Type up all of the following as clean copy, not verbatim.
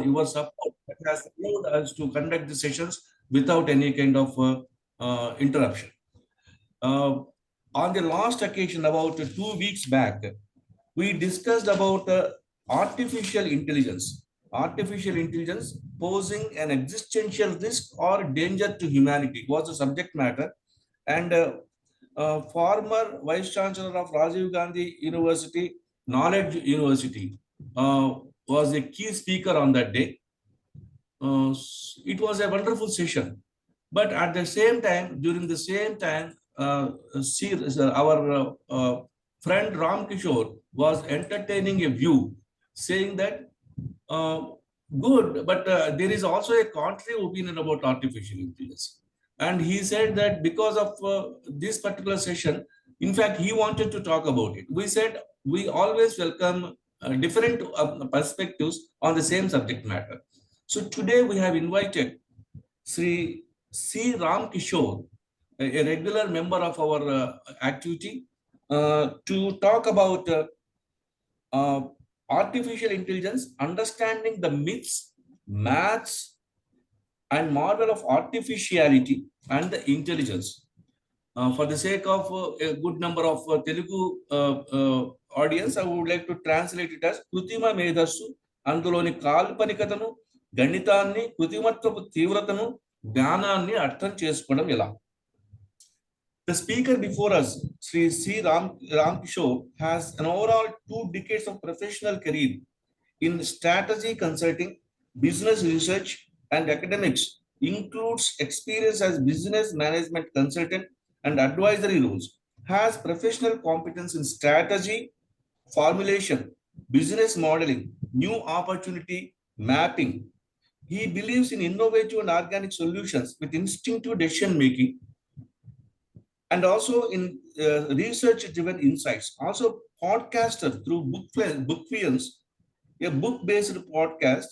your support that has allowed us to conduct the sessions without any kind of interruption. On the last occasion, about 2 weeks back, we discussed about artificial intelligence. Artificial intelligence posing an existential risk or danger to humanity was the subject matter. And former Vice Chancellor of Rajiv Gandhi University, Knowledge University, was a key speaker on that day. It was a wonderful session. But at the same time, during the same time, our friend Ram Kishore was entertaining a view saying that good, but there is also a contrary opinion about artificial intelligence. And he said that because of this particular session, in fact, he wanted to talk about it. We said we always welcome different perspectives on the same subject matter. So today we have invited Shri C. Ram Kishore, a regular member of our activity, to talk about artificial intelligence, understanding the myths, maths, and marvel of artificiality and the intelligence. For the sake of a good number of Telugu audience, I would like to translate it as Krutima Medhasu, అందులోని కాల్పనికతను, గణితాన్ని, కృతిమత్వపు తీవ్రతను, జ్ఞానాన్ని అర్థం చేసుకోవడం ఎలా. The speaker before us, Shri C. Ram Kishore, has an overall 2 decades of professional career in strategy consulting, business research, and academics, includes experience as business management consultant and advisory roles, has professional competence in strategy, formulation, business modeling, new opportunity mapping. He believes in innovative and organic solutions with instinctive decision making, and also in research-driven insights. Also, podcaster through Bookvians, a book-based podcast.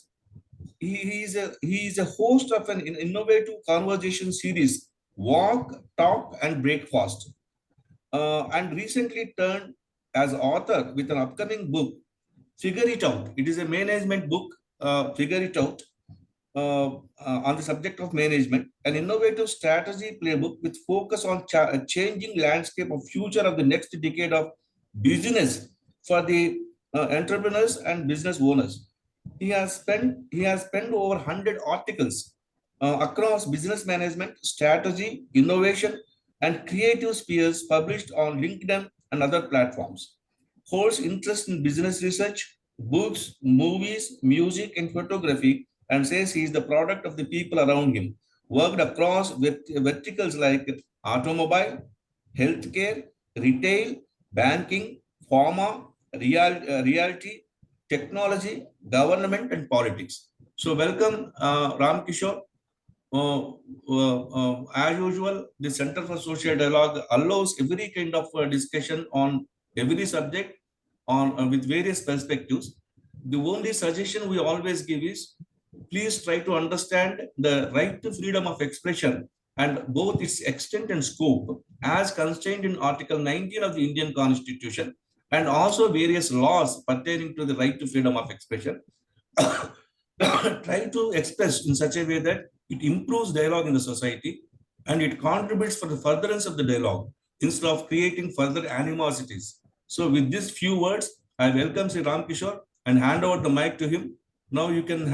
He is a host of an innovative conversation series, Walk, Talk, and Breakfast, and recently turned as author with an upcoming book, Figure It Out. It is a management book, Figure It Out, on the subject of management, an innovative strategy playbook with focus on changing landscape of future of the next decade of business for the entrepreneurs and business owners. He has spent over 100 articles across business management, strategy, innovation, and creative spheres published on LinkedIn and other platforms. Holds interest in business research, books, movies, music, and photography, and says he is the product of the people around him. Worked across verticals like automobile, healthcare, retail, banking, pharma, realty, technology, government, and politics. So welcome, Ram Kishore. As usual, the Center for Social Dialogue allows every kind of discussion on every subject on with various perspectives. The only suggestion we always give is please try to understand the right to freedom of expression and both its extent and scope as constrained in Article 19 of the Indian Constitution and also various laws pertaining to the right to freedom of expression. Try to express in such a way that it improves dialogue in the society and it contributes for the furtherance of the dialogue instead of creating further animosities. So with these few words, I welcome Sri Ram Kishore and hand over the mic to him. Now you can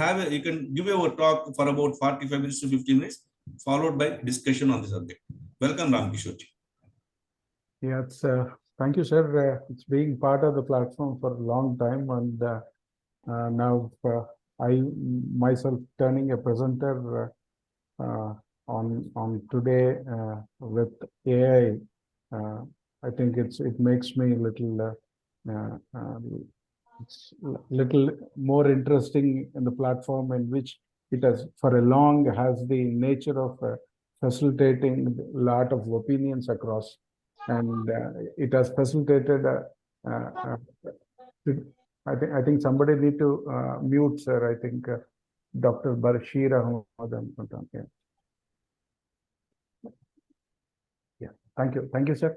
give your talk for about 45 minutes to 50 minutes, followed by discussion on the subject. Welcome, Ram Kishore. Yeah, thank you, sir. It's being part of the platform for a long time, and now I myself turning a presenter on today with AI. I think it makes me a little it's little more interesting in the platform in which it has for a long has the nature of facilitating a lot of opinions across, and it has facilitated. I think somebody need to mute, sir. I think Dr. Bashir Ahmad. Yeah, thank you, sir.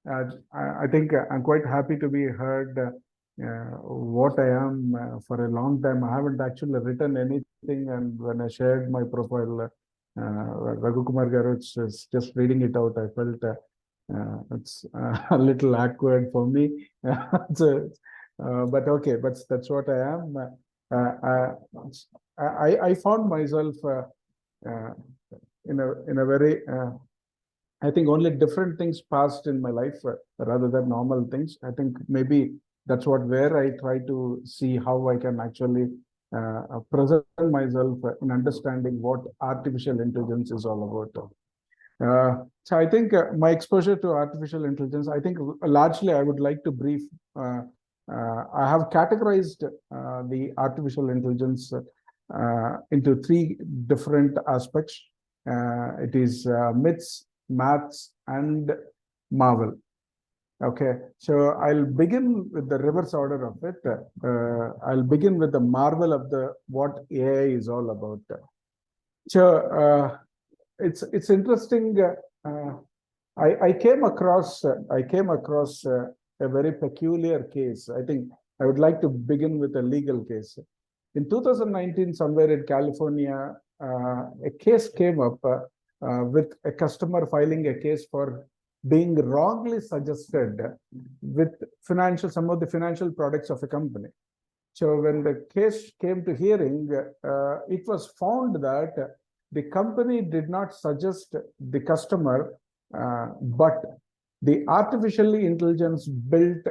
I think I'm quite happy to be heard what I am for a long time. I haven't actually written anything, and when I shared my profile, Raghu Kumar Garu is just reading it out. I felt it's a little awkward for me. So, but okay, but that's what I am. I found myself in a very I think only different things passed in my life rather than normal things. I think maybe that's what where I try to see how I can actually present myself in understanding what artificial intelligence is all about. So I think my exposure to artificial intelligence, I think largely I would like to brief. I have categorized the artificial intelligence into three different aspects. It is myths, maths, and marvel. Okay, so I'll begin with the reverse order of it. I'll begin with the marvel of the what AI is all about. So it's interesting. I came across a very peculiar case. I think I would like to begin with a legal case. In 2019, somewhere in California, a case came up with a customer filing a case for being wrongly suggested with some of the financial products of a company. So when the case came to hearing, it was found that the company did not suggest the customer, but the artificially intelligence built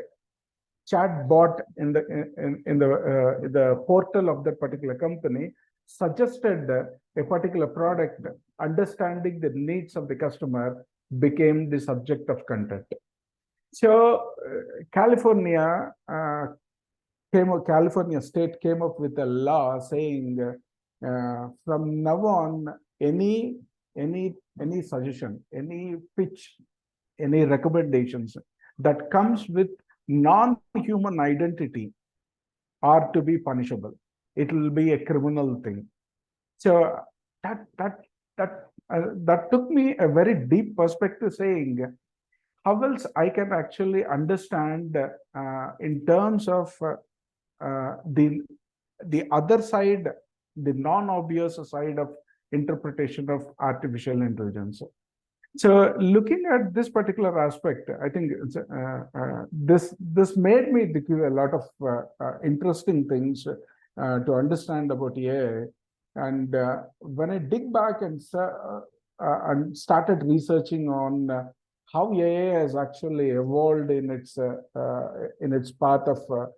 chat bot in the portal of that particular company suggested a particular product. Understanding the needs of the customer became the subject of content. So California state came up with a law saying from now on, any suggestion, any pitch, any recommendations that comes with non-human identity are to be punishable. It will be a criminal thing. So that took me a very deep perspective, saying how else I can actually understand in terms of the other side, the non-obvious side of interpretation of artificial intelligence. So looking at this particular aspect, I think this made me think a lot of interesting things to understand about AI. And when I dig back and started researching on how AI has actually evolved in its path of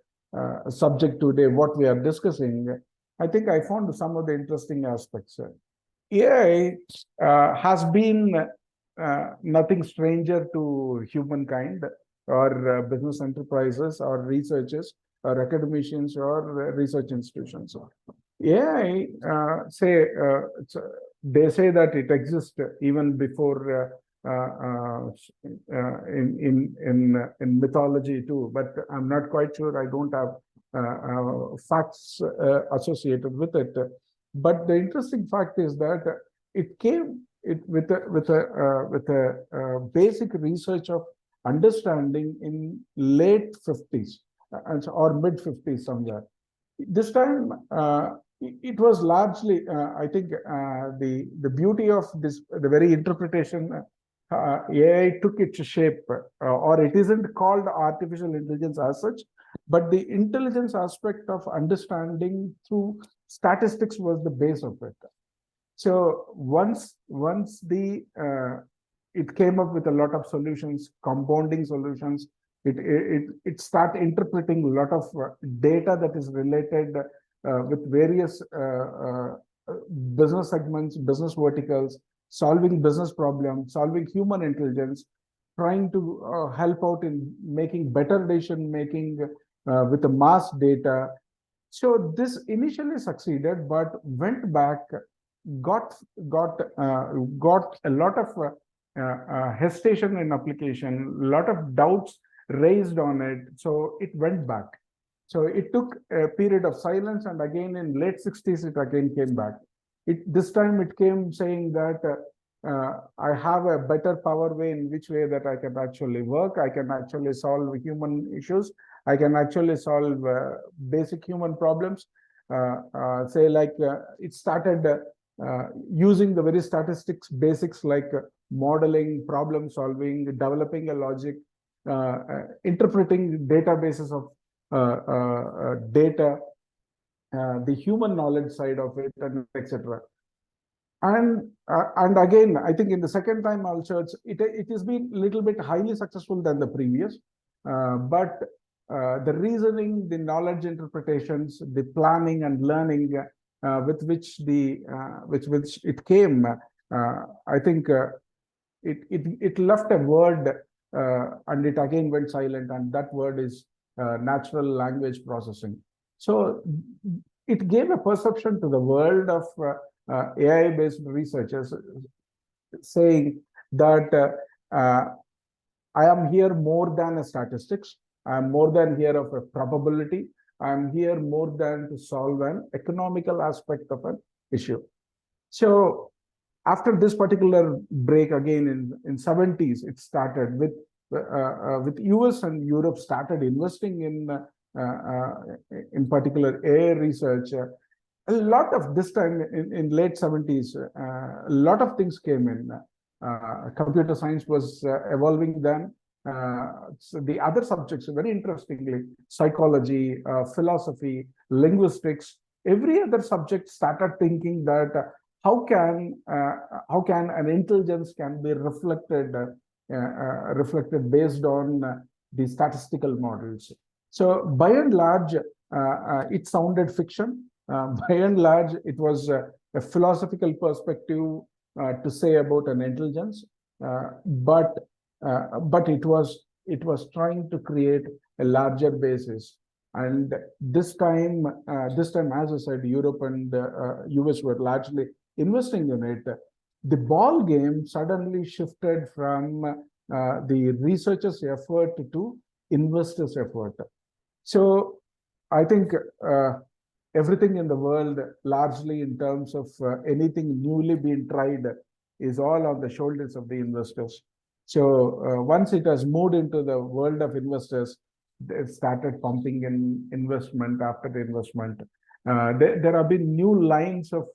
subject today, what we are discussing, I think I found some of the interesting aspects. AI has been nothing stranger to humankind or business enterprises or researchers or academicians or research institutions. AI, they say that it exists even before in mythology too, but I'm not quite sure. I don't have facts associated with it. But the interesting fact is that it came with a basic research of understanding in late 50s or mid 50s somewhere. This time, it was largely, I think, the beauty of this, the very interpretation, AI took its shape, or it isn't called artificial intelligence as such, but the intelligence aspect of understanding through statistics was the base of it. So once it came up with a lot of solutions, compounding solutions, it started interpreting a lot of data that is related with various business segments, business verticals, solving business problems, solving human intelligence, trying to help out in making better decision making with the mass data. So this initially succeeded, but went back, got a lot of hesitation in application, a lot of doubts raised on it. So it went back. So it took a period of silence, and again in late 60s, it again came back. This time it came saying that I have a better power way in which way that I can actually work. I can actually solve human issues. I can actually solve basic human problems. Say like it started using the very statistics basics like modeling, problem solving, developing a logic, interpreting databases of data, the human knowledge side of it, and etc. And again, I think in the second time also, it has been a little bit highly successful than the previous, but the reasoning, the knowledge interpretations, the planning and learning with which which it came, I think it left a word and it again went silent, and that word is natural language processing. So it gave a perception to the world of AI-based researchers saying that I am here more than a statistics. I am more than here of a probability. I am here more than to solve an economical aspect of an issue. So after this particular break, again in 70s, it started with US and Europe started investing in particular AI research. A lot of this time in late 70s, a lot of things came in. Computer science was evolving then. So the other subjects, very interestingly, psychology, philosophy, linguistics, every other subject started thinking that how can an intelligence can be reflected reflected based on the statistical models. So by and large, it sounded fiction. By and large, it was a philosophical perspective to say about an intelligence, but it was trying to create a larger basis. And this time, as I said, Europe and US were largely investing in it. The ball game suddenly shifted from the researchers' effort to investors' effort. So I think everything in the world, largely in terms of anything newly being tried, is all on the shoulders of the investors. So once it has moved into the world of investors, they started pumping in investment after the investment. There have been new lines of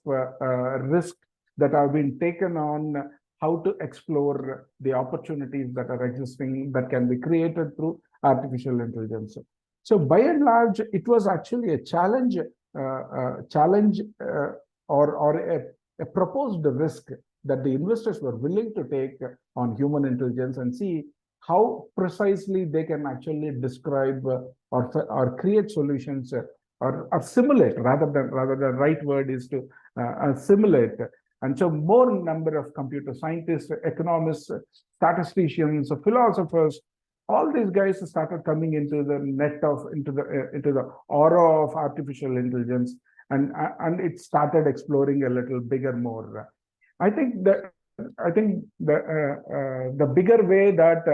risk that have been taken on how to explore the opportunities that are existing that can be created through artificial intelligence. So by and large, it was actually a challenge, or a proposed risk that the investors were willing to take on human intelligence and see how precisely they can actually describe or create solutions or simulate, rather than right word is to simulate. And so more number of computer scientists, economists, statisticians, philosophers, all these guys started coming into the into the aura of artificial intelligence, and it started exploring a little bigger more. I think the bigger way that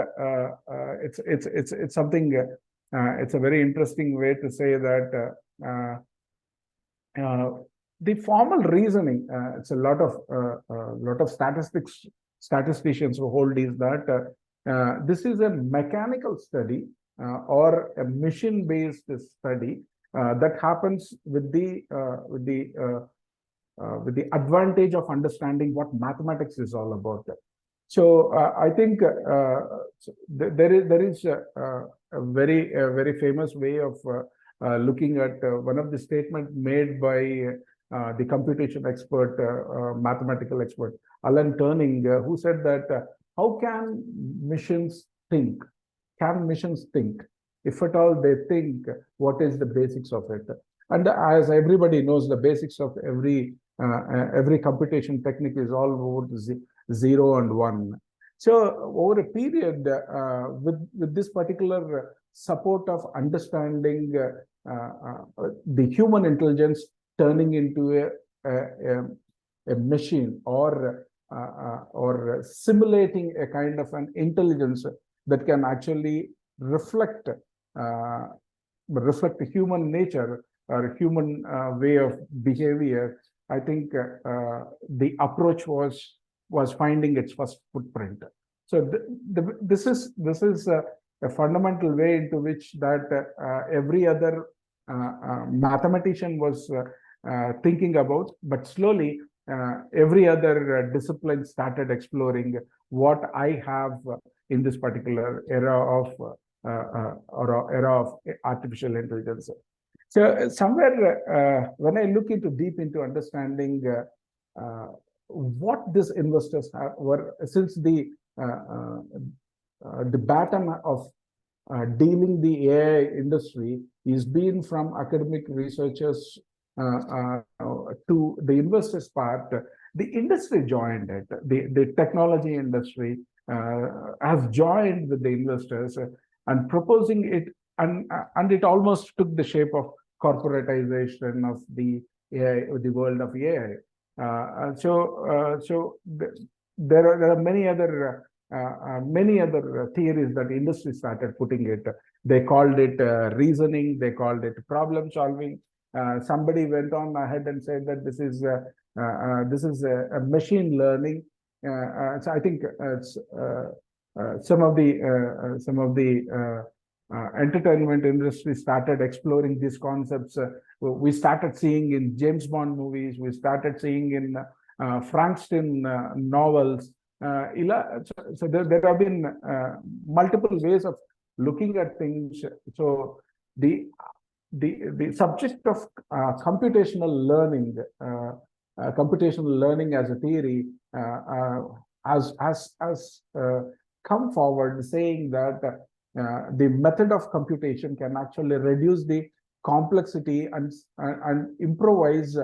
it's something. It's a very interesting way to say that the formal reasoning. It's a lot of statisticians who hold is that this is a mechanical study or a machine-based study that happens with the advantage of understanding what mathematics is all about. So I think there is a very famous way of looking at one of the statements made by the computation expert, mathematical expert Alan Turing, who said that how can machines think? Can machines think? If at all they think, what is the basics of it? And as everybody knows, the basics of every computation technique is all over 0 and 1. So over a period, with this particular support of understanding the human intelligence turning into a machine, or simulating a kind of an intelligence that can actually reflect human nature or human way of behavior, I think the approach was finding its first footprint. So this is a fundamental way into which that every other mathematician was thinking about, but slowly every other discipline started exploring what I have in this particular era of artificial intelligence. So somewhere when I look into deep into understanding what these investors were, since the baton of dealing the AI industry is been from academic researchers to the investors part, the industry joined it. The technology industry has joined with the investors and proposing it, and it almost took the shape of corporatization of the AI, the world of AI. There are many other theories that industry started putting it. They called it reasoning. They called it problem solving. Somebody went on ahead and said that this is a machine learning. So I think some of the entertainment industry started exploring these concepts. We started seeing in James Bond movies. We started seeing in Frankenstein novels. So there have been multiple ways of looking at things. So the subject of computational learning as a theory has come forward, saying that the method of computation can actually reduce the complexity and improvise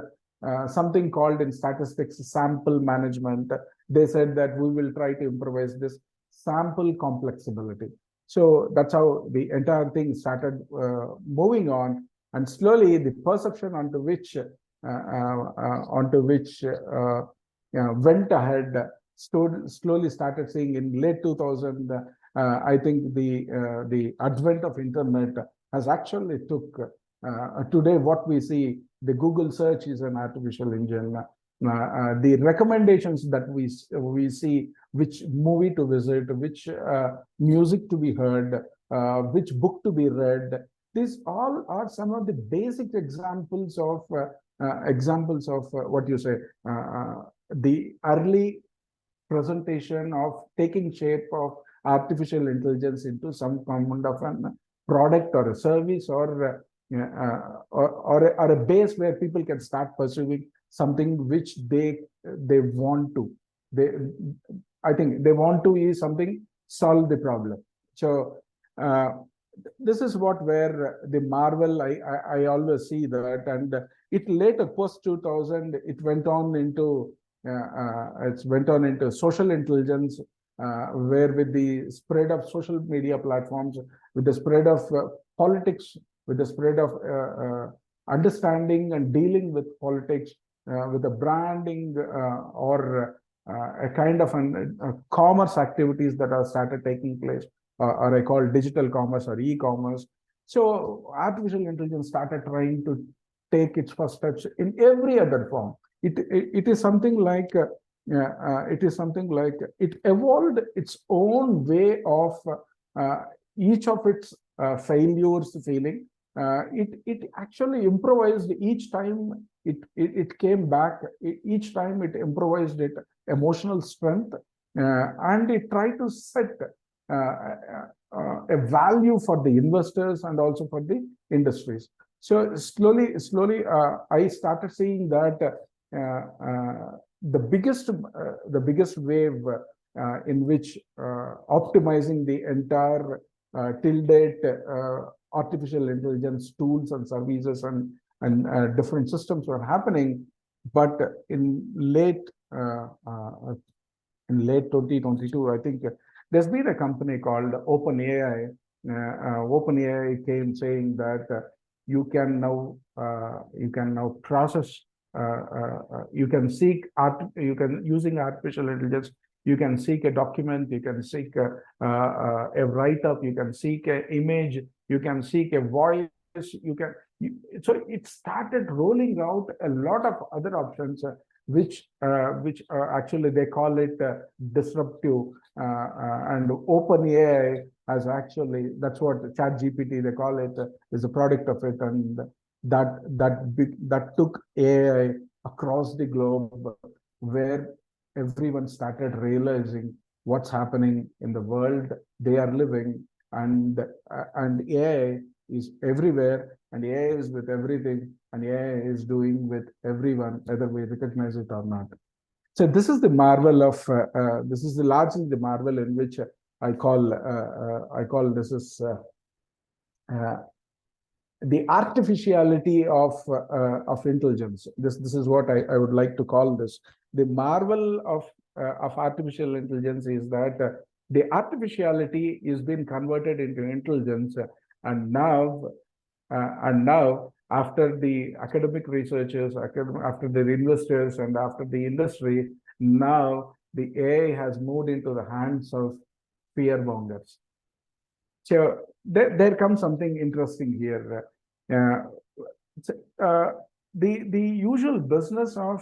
something called in statistics sample management. They said that we will try to improvise this sample complexity. So that's how the entire thing started moving on, and slowly the perception onto which went ahead slowly started seeing in late 2000. I think the advent of internet has actually took today what we see. The Google search is an artificial engine. The recommendations that we see, which movie to visit, which music to be heard, which book to be read, these all are some of the basic examples of what you say, the early presentation of taking shape of artificial intelligence into some kind of a product or a service or a base where people can start pursuing something which they want to. I think they want to is something solve the problem. So this is where the marvel I always see that, and it later post 2000 it went on into social intelligence, where with the spread of social media platforms, with the spread of politics, with the spread of understanding and dealing with politics, with the branding or a kind of commerce activities that are started taking place, or I call digital commerce or e-commerce. So artificial intelligence started trying to take its first steps in every other form. It is something like it evolved its own way of each of its failures feeling. It actually improvised each time it came back. Each time it improvised it emotional strength, and it tried to set a value for the investors and also for the industries. So slowly, I started seeing that the biggest wave in which optimizing the entire till date artificial intelligence tools and services and different systems were happening. But in late 2022, I think there's been a company called OpenAI. OpenAI came saying that you can now process. You can seek using artificial intelligence. You can seek a document. You can seek a write-up. You can seek an image. You can seek a voice. So it started rolling out a lot of other options, which actually they call it disruptive. And OpenAI has actually, that's what Chat GPT, they call it, is a product of it. And that took AI across the globe, where everyone started realizing what's happening in the world they are living. And AI is everywhere, and AI is with everything, and AI is doing with everyone, whether we recognize it or not. So this is the marvel of this is the largely the marvel in which I call this is uh, the artificiality of intelligence. This is what I would like to call this. The marvel of artificial intelligence is that the artificiality is being converted into intelligence, and now after the academic researchers, after the investors, and after the industry, now the AI has moved into the hands of fear mongers. So there comes something interesting here. Uh, uh, the usual business of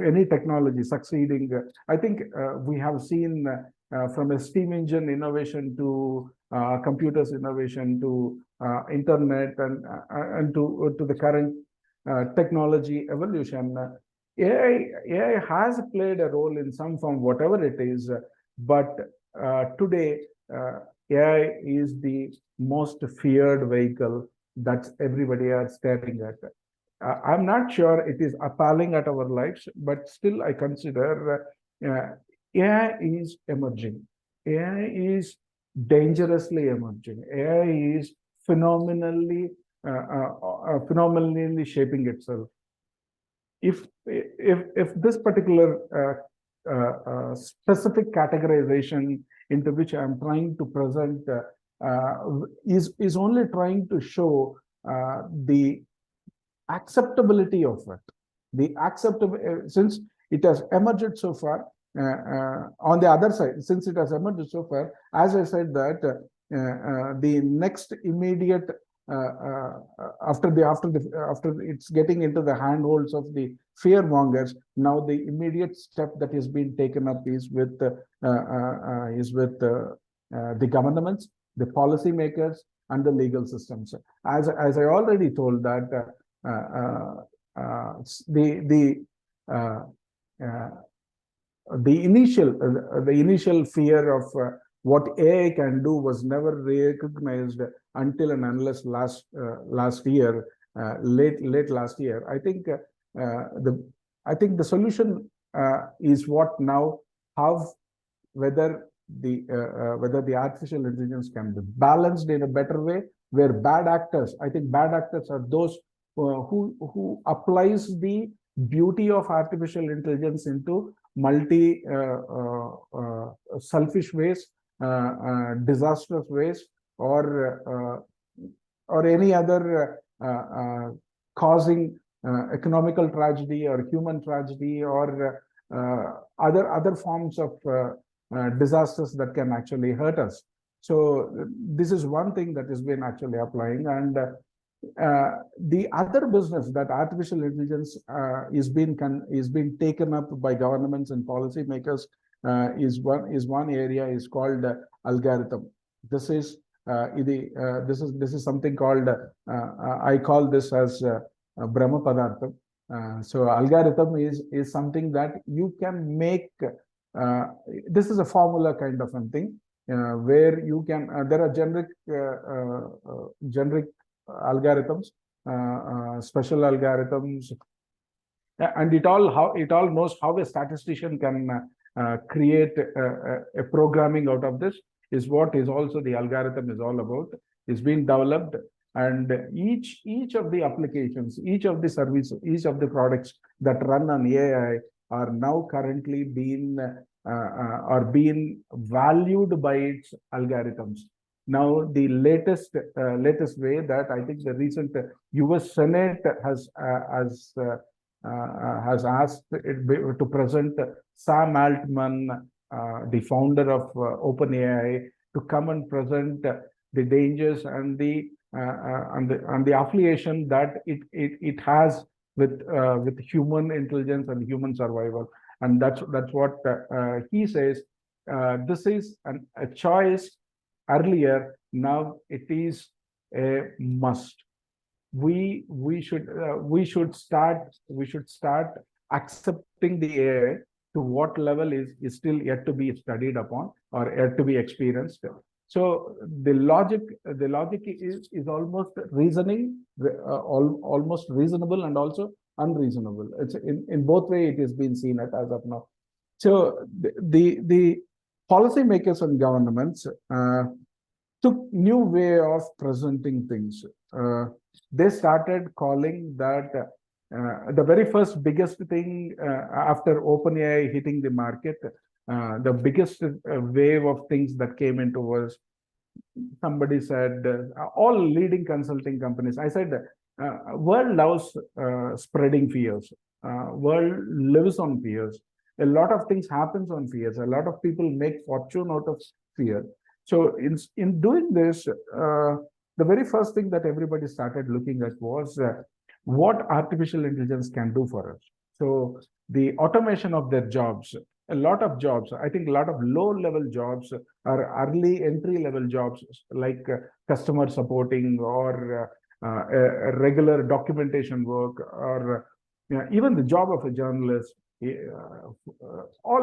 any technology succeeding, I think we have seen from a steam engine innovation to computers innovation to internet and to the current technology evolution. AI has played a role in some form, whatever it is, but today AI is the most feared vehicle that everybody are staring at. I'm not sure it is appalling at our lives, but still I consider AI is emerging. AI is dangerously emerging. AI is phenomenally shaping itself. If this particular specific categorization into which I'm trying to present is only trying to show the acceptability of it. The acceptable since it has emerged so far. On the other side, since it has emerged so far, as I said that the next immediate after it's getting into the handholds of the fear mongers, now the immediate step that is being taken up is with the governments, the policymakers, and the legal systems. As I already told that the uh, uh, the initial fear of what AI can do was never recognized until and unless last year, late last year. I think the solution is what now, how whether whether the artificial intelligence can be balanced in a better way, where I think bad actors are those who applies the beauty of artificial intelligence into multi selfish ways, disastrous ways, or any other causing economical tragedy or human tragedy, or other forms of disasters that can actually hurt us. So this is one thing that has been actually applying. And the other business that artificial intelligence is being taken up by governments and policymakers is one area is called algorithm. This is this is something called I call this as Brahma Padartham. So algorithm is something that you can make. This is a formula kind of thing where you can. There are generic algorithms, special algorithms, and it all knows how a statistician can create a programming out of this. Is what is also the algorithm is all about. Is being developed, and each of the applications, each of the services, each of the products that run on AI are now currently being valued by its algorithms. Now, the latest way that I think the recent U.S. Senate has asked it to present Sam Altman, the founder of OpenAI, to come and present the dangers and the affiliation that it has with human intelligence and human survival. And that's what he says. This is a choice earlier, now it is a must. We should start accepting the AI. To what level is still yet to be studied upon or yet to be experienced. So the logic is almost reasoning, almost reasonable and also unreasonable. It's in both way it is being seen as of now. So the policymakers and governments took new way of presenting things. They started calling that the very first biggest thing after OpenAI hitting the market, the biggest wave of things that came into was, somebody said, all leading consulting companies. I said, world loves spreading fears. World lives on fears. A lot of things happens on fears. A lot of people make fortune out of fear. So in doing this, the very first thing that everybody started looking at was what artificial intelligence can do for us. So the automation of their jobs, a lot of jobs, I think a lot of low-level jobs or early entry-level jobs like customer supporting or regular documentation work, or even the job of a journalist,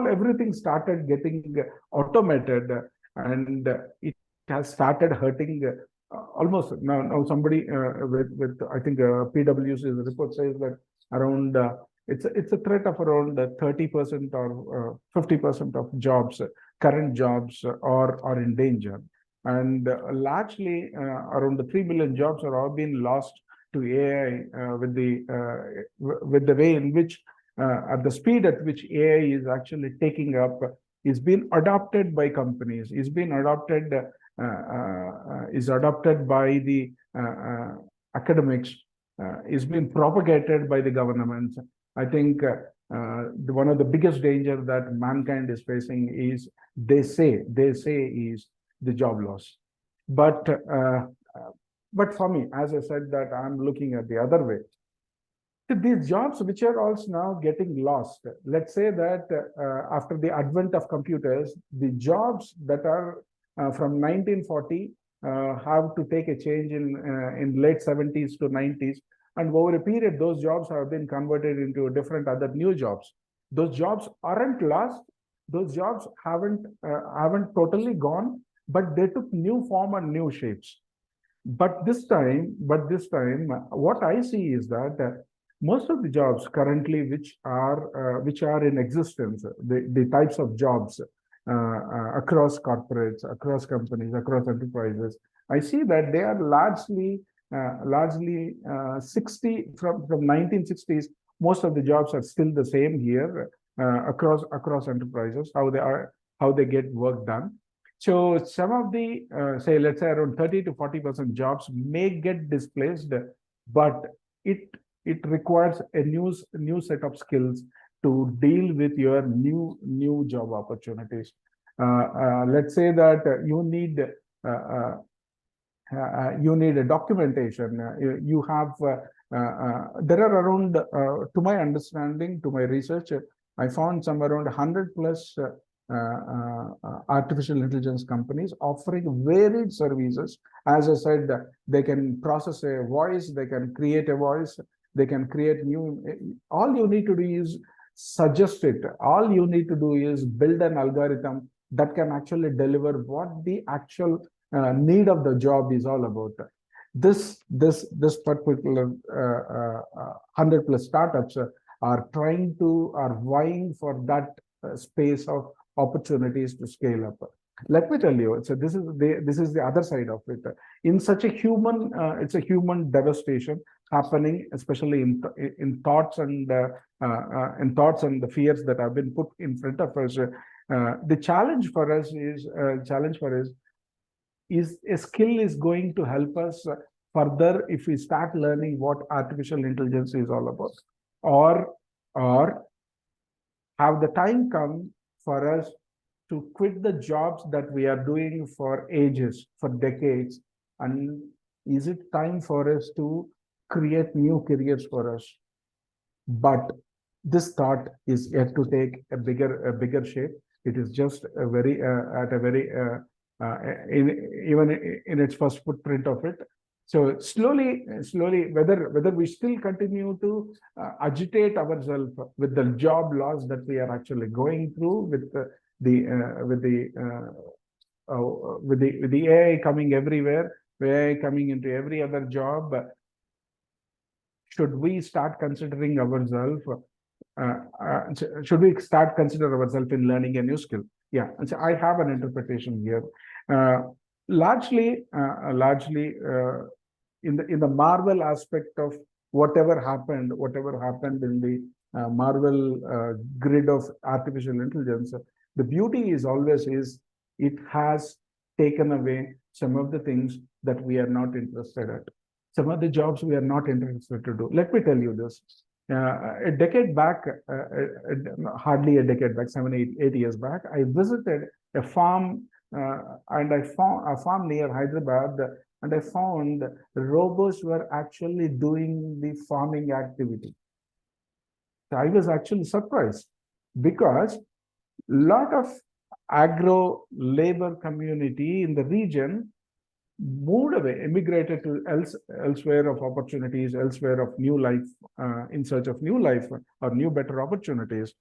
everything started getting automated, and it has started hurting almost now somebody with I think PwC's report says that around it's a threat of around 30% or 50% of jobs, current jobs are in danger, and largely around the 3 million jobs are all being lost to AI with the way in which at the speed at which AI is actually taking up, is being adopted by companies, is being adopted is adopted by the academics, is being propagated by the governments. I think one of the biggest danger that mankind is facing is they say is the job loss. But for me, as I said, that I'm looking at the other way. These jobs which are also now getting lost, let's say that after the advent of computers, the jobs that are from 1940 have to take a change in late 70s to 90s, and over a period those jobs have been converted into different other new jobs. Those jobs aren't lost, those jobs haven't totally gone, but they took new form and new shapes. But this time, what I see is that most of the jobs currently which are in existence, the types of jobs across corporates, across companies, across enterprises, I see that they are largely 60 from 1960s. Most of the jobs are still the same here across enterprises, how they get work done. So some of the say, let's say around 30 to 40% jobs may get displaced, but it requires a new set of skills to deal with your new job opportunities. Let's say that you need a documentation. You have there are around, to my understanding, to my research, I found some around 100 plus artificial intelligence companies offering varied services. As I said, they can process a voice, they can create a voice, they can create new. All you need to do is suggest it. All you need to do is build an algorithm that can actually deliver what the actual need of the job is all about. This particular 100 plus startups are vying for that space of opportunities to scale up. Let me tell you, so this is the other side of it. In such a human, it's a human devastation happening, especially in thoughts and the fears that have been put in front of us. The challenge for us is a skill is going to help us further if we start learning what artificial intelligence is all about, or have the time come for us to quit the jobs that we are doing for ages, for decades, and is it time for us to create new careers for us? But this thought is yet to take a bigger shape. It is just a very at a very even in its first footprint of it. So slowly, whether we still continue to agitate ourselves with the job loss that we are actually going through, with the with the AI coming everywhere, AI coming into every other job, should we start considering ourselves? Should we start consider ourselves in learning a new skill? Yeah, and so I have an interpretation here. Largely in the Marvel aspect of whatever happened in the Marvel grid of artificial intelligence, the beauty is always is it has taken away some of the things that we are not interested at. Some of the jobs we are not interested to do. Let me tell you this. A decade back, hardly a decade back, 8 years back, I visited a farm and I found a farm near Hyderabad, and I found robots were actually doing the farming activity. I was actually surprised because a lot of agro labor community in the region moved away, immigrated to elsewhere of opportunities, elsewhere of new life, in search of new life or new better opportunities,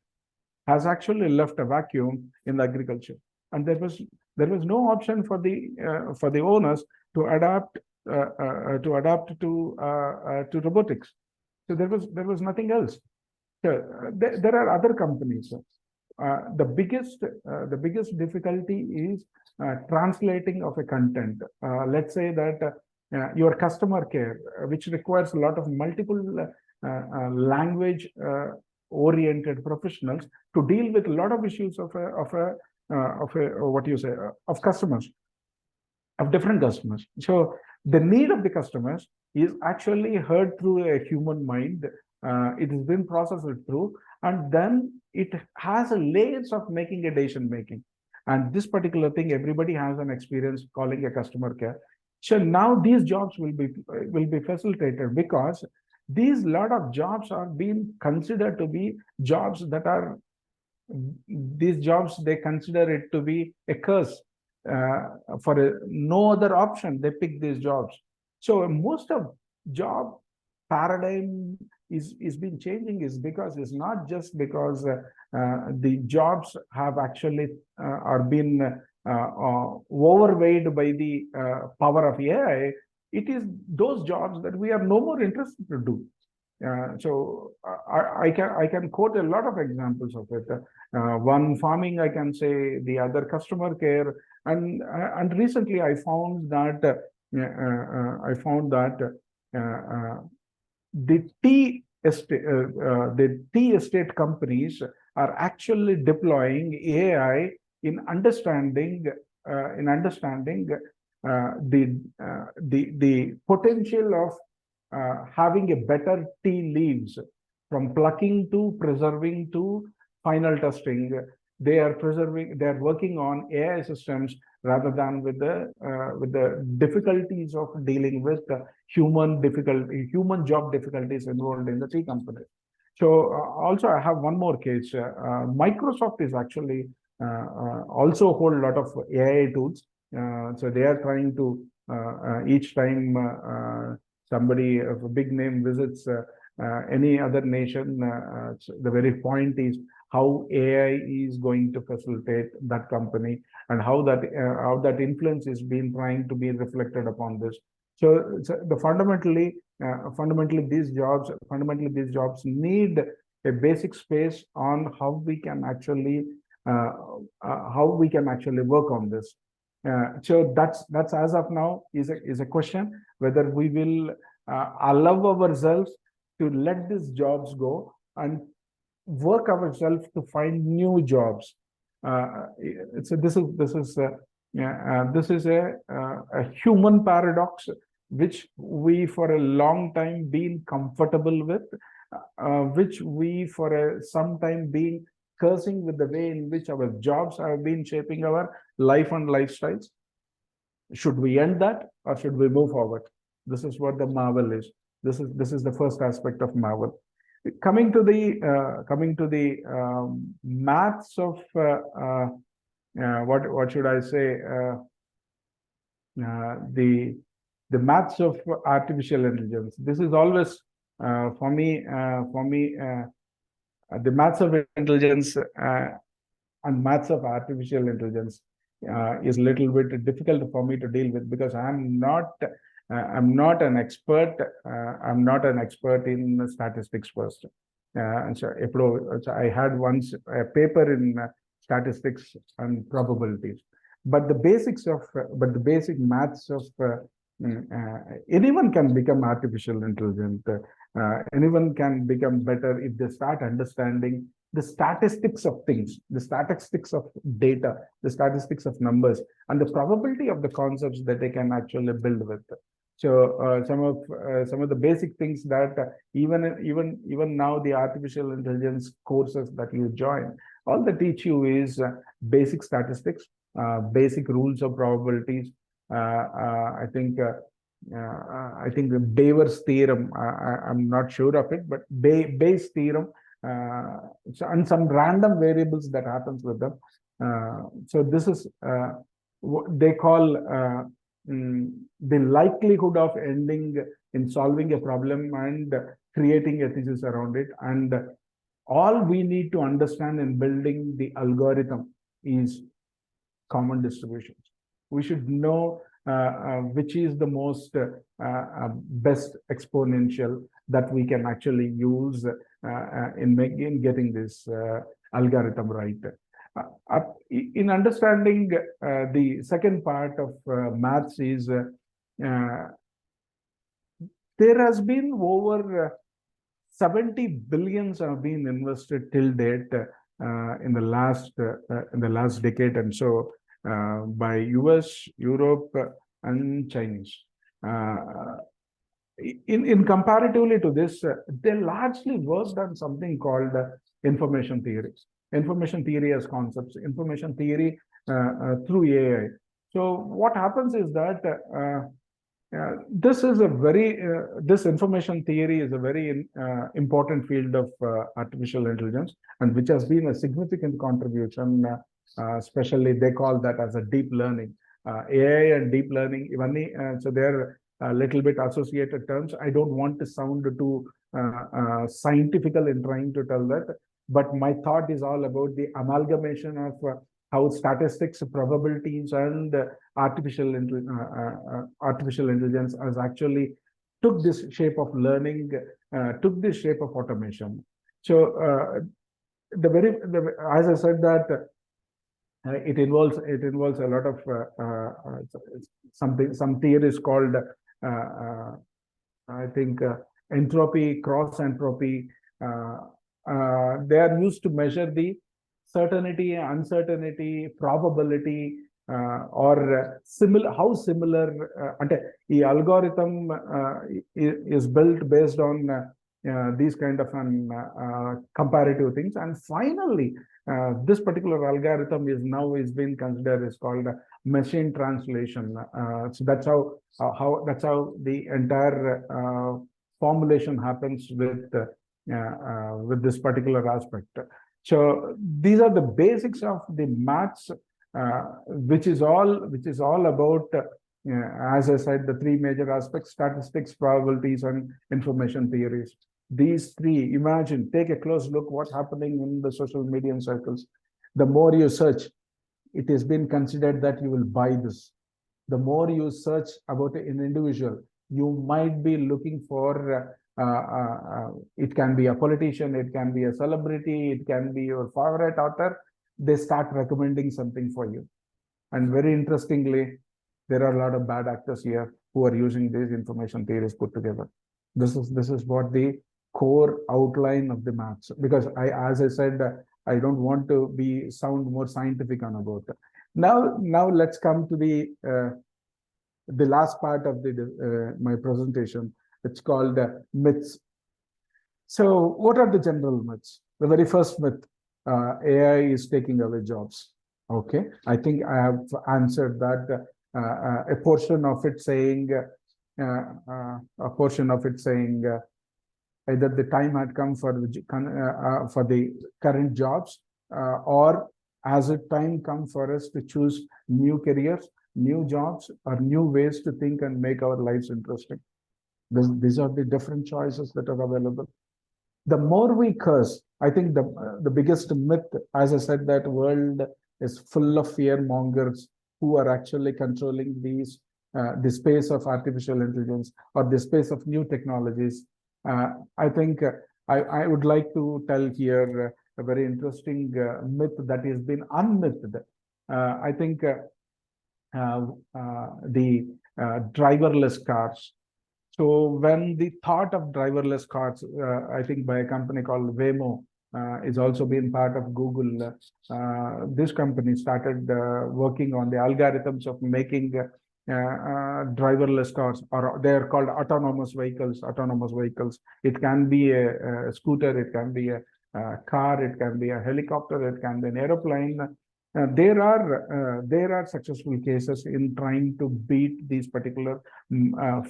has actually left a vacuum in agriculture, and there was no option for the owners to adapt to robotics. So there was nothing else. So there are other companies. The biggest difficulty is translating of a content. Let's say that your customer care, which requires a lot of multiple language oriented professionals to deal with a lot of issues of what you say of customers, of different customers. So the need of the customers is actually heard through a human mind. It has been processed through, and then it has a layers of making a decision making. And this particular thing, everybody has an experience calling a customer care. So now these jobs will be facilitated, because these lot of jobs are being considered to be jobs that are, these jobs, they consider it to be a curse. For no other option, they pick these jobs. So most of job paradigm is been changing, is because it's not just because the jobs have actually are been overweighed by the power of AI. It is those jobs that we are no more interested to do. So I can quote a lot of examples of it. One farming, I can say, the other customer care, and recently I found that the tea estate companies are actually deploying AI in understanding the potential of having a better tea leaves, from plucking to preserving to final testing. They are working on AI systems rather than with the difficulties of dealing with human job difficulties involved in the tea company. So also I have one more case. Microsoft is actually also a whole lot of AI tools. So they are trying to each time somebody of a big name visits any other nation, the very point is how AI is going to facilitate that company, and how that influence is being trying to be reflected upon this. So the fundamentally these jobs need a basic space on how we can actually work on this. So that's as of now is a question whether we will allow ourselves to let these jobs go and work ourselves to find new jobs. So this is a human paradox which we for a long time been comfortable with, which we for some time been cursing with the way in which our jobs have been shaping our life and lifestyles. Should we end that, or should we move forward? This is what the marvel is. This is the first aspect of marvel. Coming to the maths of what should I say? the maths of artificial intelligence. This is always for me. The maths of intelligence and maths of artificial intelligence is a little bit difficult for me to deal with, because I'm not an expert. I'm not an expert in statistics first. And so I had once a paper in statistics and probabilities, but the basic maths of anyone can become artificial intelligent. Anyone can become better if they start understanding the statistics of things, the statistics of data, the statistics of numbers, and the probability of the concepts that they can actually build with. So some of the basic things that even now the artificial intelligence courses that you join, all they teach you is basic statistics, basic rules of probabilities. I think the Bayes' theorem. I'm not sure of it, but Bayes' theorem, and some random variables that happens with them. So this is what they call the likelihood of ending in solving a problem and creating a thesis around it. And all we need to understand in building the algorithm is common distributions. We should know which is the most best exponential that we can actually use in getting this algorithm right. In understanding the second part of maths is there has been over 70 billions have been invested till date in the last decade, and so by US, Europe, and Chinese. In comparatively to this, they largely worked on something called information theory. Information theory as concepts, information theory through AI. So what happens is that this information theory is a very important field of artificial intelligence, and which has been a significant contribution. Especially, they call that as a deep learning. AI and deep learning, so they're a little bit associated terms. I don't want to sound too scientifical in trying to tell that, but my thought is all about the amalgamation of how statistics, probabilities, and artificial intelligence has actually took this shape of learning, took this shape of automation. So as I said that it involves a lot of some theories called I think entropy, cross entropy. They are used to measure the certainty, uncertainty, probability, or how similar the algorithm is built based on these kind of comparative things. And finally, this particular algorithm is being considered is called machine translation. So that's how the entire formulation happens with this particular aspect. So these are the basics of the maths, which is all about, as I said, the three major aspects: statistics, probabilities, and information theories. These three, imagine, take a close look what's happening in the social media circles. The more you search, it has been considered that you will buy this. The more you search about an individual, you might be looking for it can be a politician, it can be a celebrity, it can be your favorite author. They start recommending something for you. And very interestingly, there are a lot of bad actors here who are using these information theories put together. This is what the core outline of the maths. Because as I said, I don't want to sound more scientific on about it. Now let's come to the last part of my presentation. It's called myths. So what are the general myths? The very first myth, AI is taking away jobs. Okay, I think I have answered that. A portion of it saying either the time had come for the current jobs, or has it time come for us to choose new careers? new jobs, or new ways to think and make our lives interesting. These are the different choices that are available. The more we curse, I think the biggest myth, as I said, that world is full of fear mongers who are actually controlling the space of artificial intelligence or the space of new technologies. I think I would like to tell here a very interesting myth that has been unmythed. I think the driverless cars. So when the thought of driverless cars, I think by a company called Waymo, is also being part of Google. This company started working on the algorithms of making driverless cars, or they are called autonomous vehicles. Autonomous vehicles. It can be a scooter, it can be a car, it can be a helicopter, it can be an aeroplane. There are successful cases in trying to beat these particular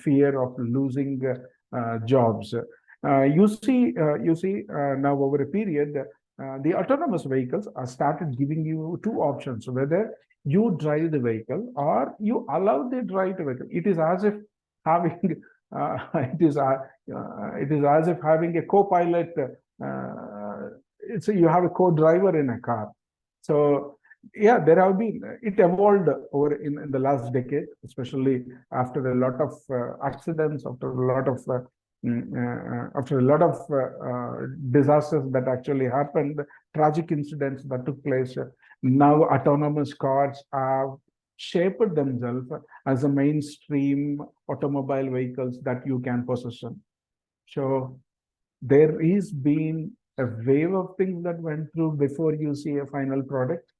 fear of losing jobs. Now over a period, the autonomous vehicles are started giving you two options: whether you drive the vehicle or you allow the drive the vehicle. It is as if having it is as if having a co-pilot. It's you have a co-driver in a car. So yeah, there have been, it evolved over in the last decade, especially after a lot of accidents, after a lot of disasters that actually happened, tragic incidents that took place. Now autonomous cars have shaped themselves as a mainstream automobile vehicles that you can possess. So there is been a wave of things that went through before you see a final product.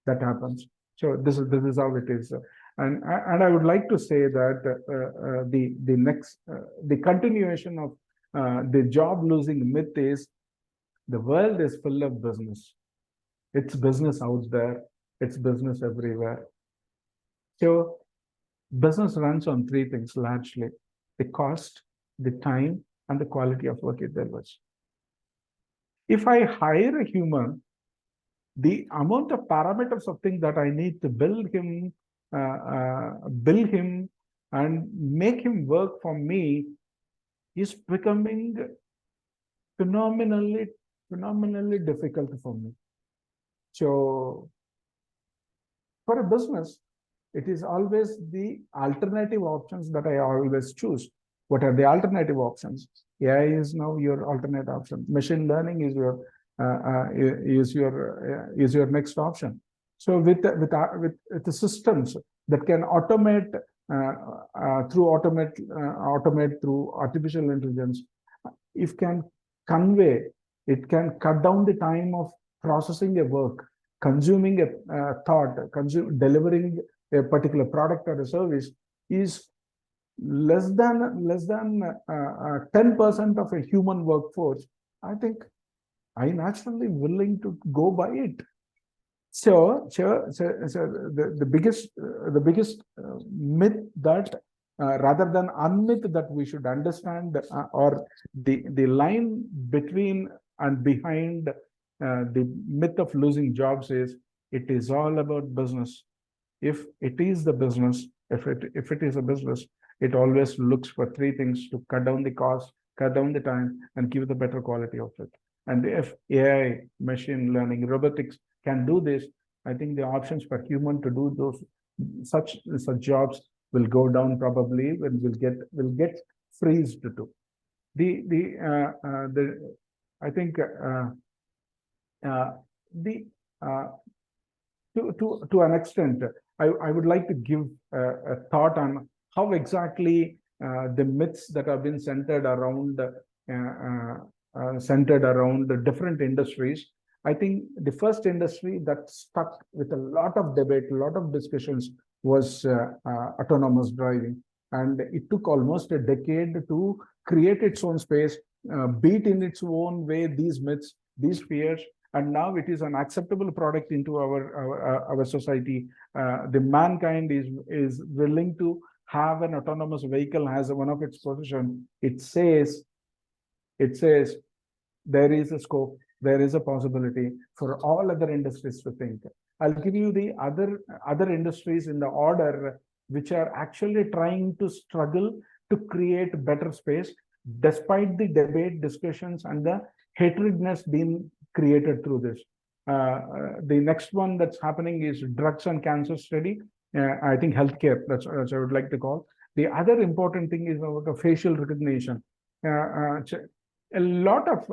That happens. So this is how it is. And I would like to say that the continuation of the job losing myth is the world is full of business. It's business out there. It's business everywhere. So business runs on three things largely: the cost, the time, and the quality of work it delivers. If I hire a human, the amount of parameters of things that I need to build him and make him work for me is becoming phenomenally difficult for me. So for a business, it is always the alternative options that I always choose. What are the alternative options? AI is now your alternate option. Machine learning is your next option. So with the systems that can automate through artificial intelligence, it can cut down the time of processing a work, consuming a thought, delivering a particular product or a service is less than 10% of a human workforce. I think I'm naturally willing to go by it. So the biggest myth that rather than unmyth that we should understand, or the line between and behind the myth of losing jobs is it is all about business. If it is a business, it always looks for three things: to cut down the cost, cut down the time, and give the better quality of it. And if AI, machine learning, robotics can do this, I think the options for human to do such jobs will go down probably, when will get freezed to. I think to an extent, I would like to give a thought on how exactly the myths that have been centered around the different industries. I think the first industry that stuck with a lot of debate, a lot of discussions was autonomous driving. And it took almost a decade to create its own space, beat in its own way these myths, these fears, and now it is an acceptable product into our society. The mankind is willing to have an autonomous vehicle as one of its position. It says there is a scope, there is a possibility for all other industries to think. I'll give you the other industries in the order which are actually trying to struggle to create better space despite the debate, discussions, and the hatredness being created through this. The next one that's happening is drugs and cancer study. I think healthcare, that's what I would like to call. The other important thing is about the facial recognition. A lot of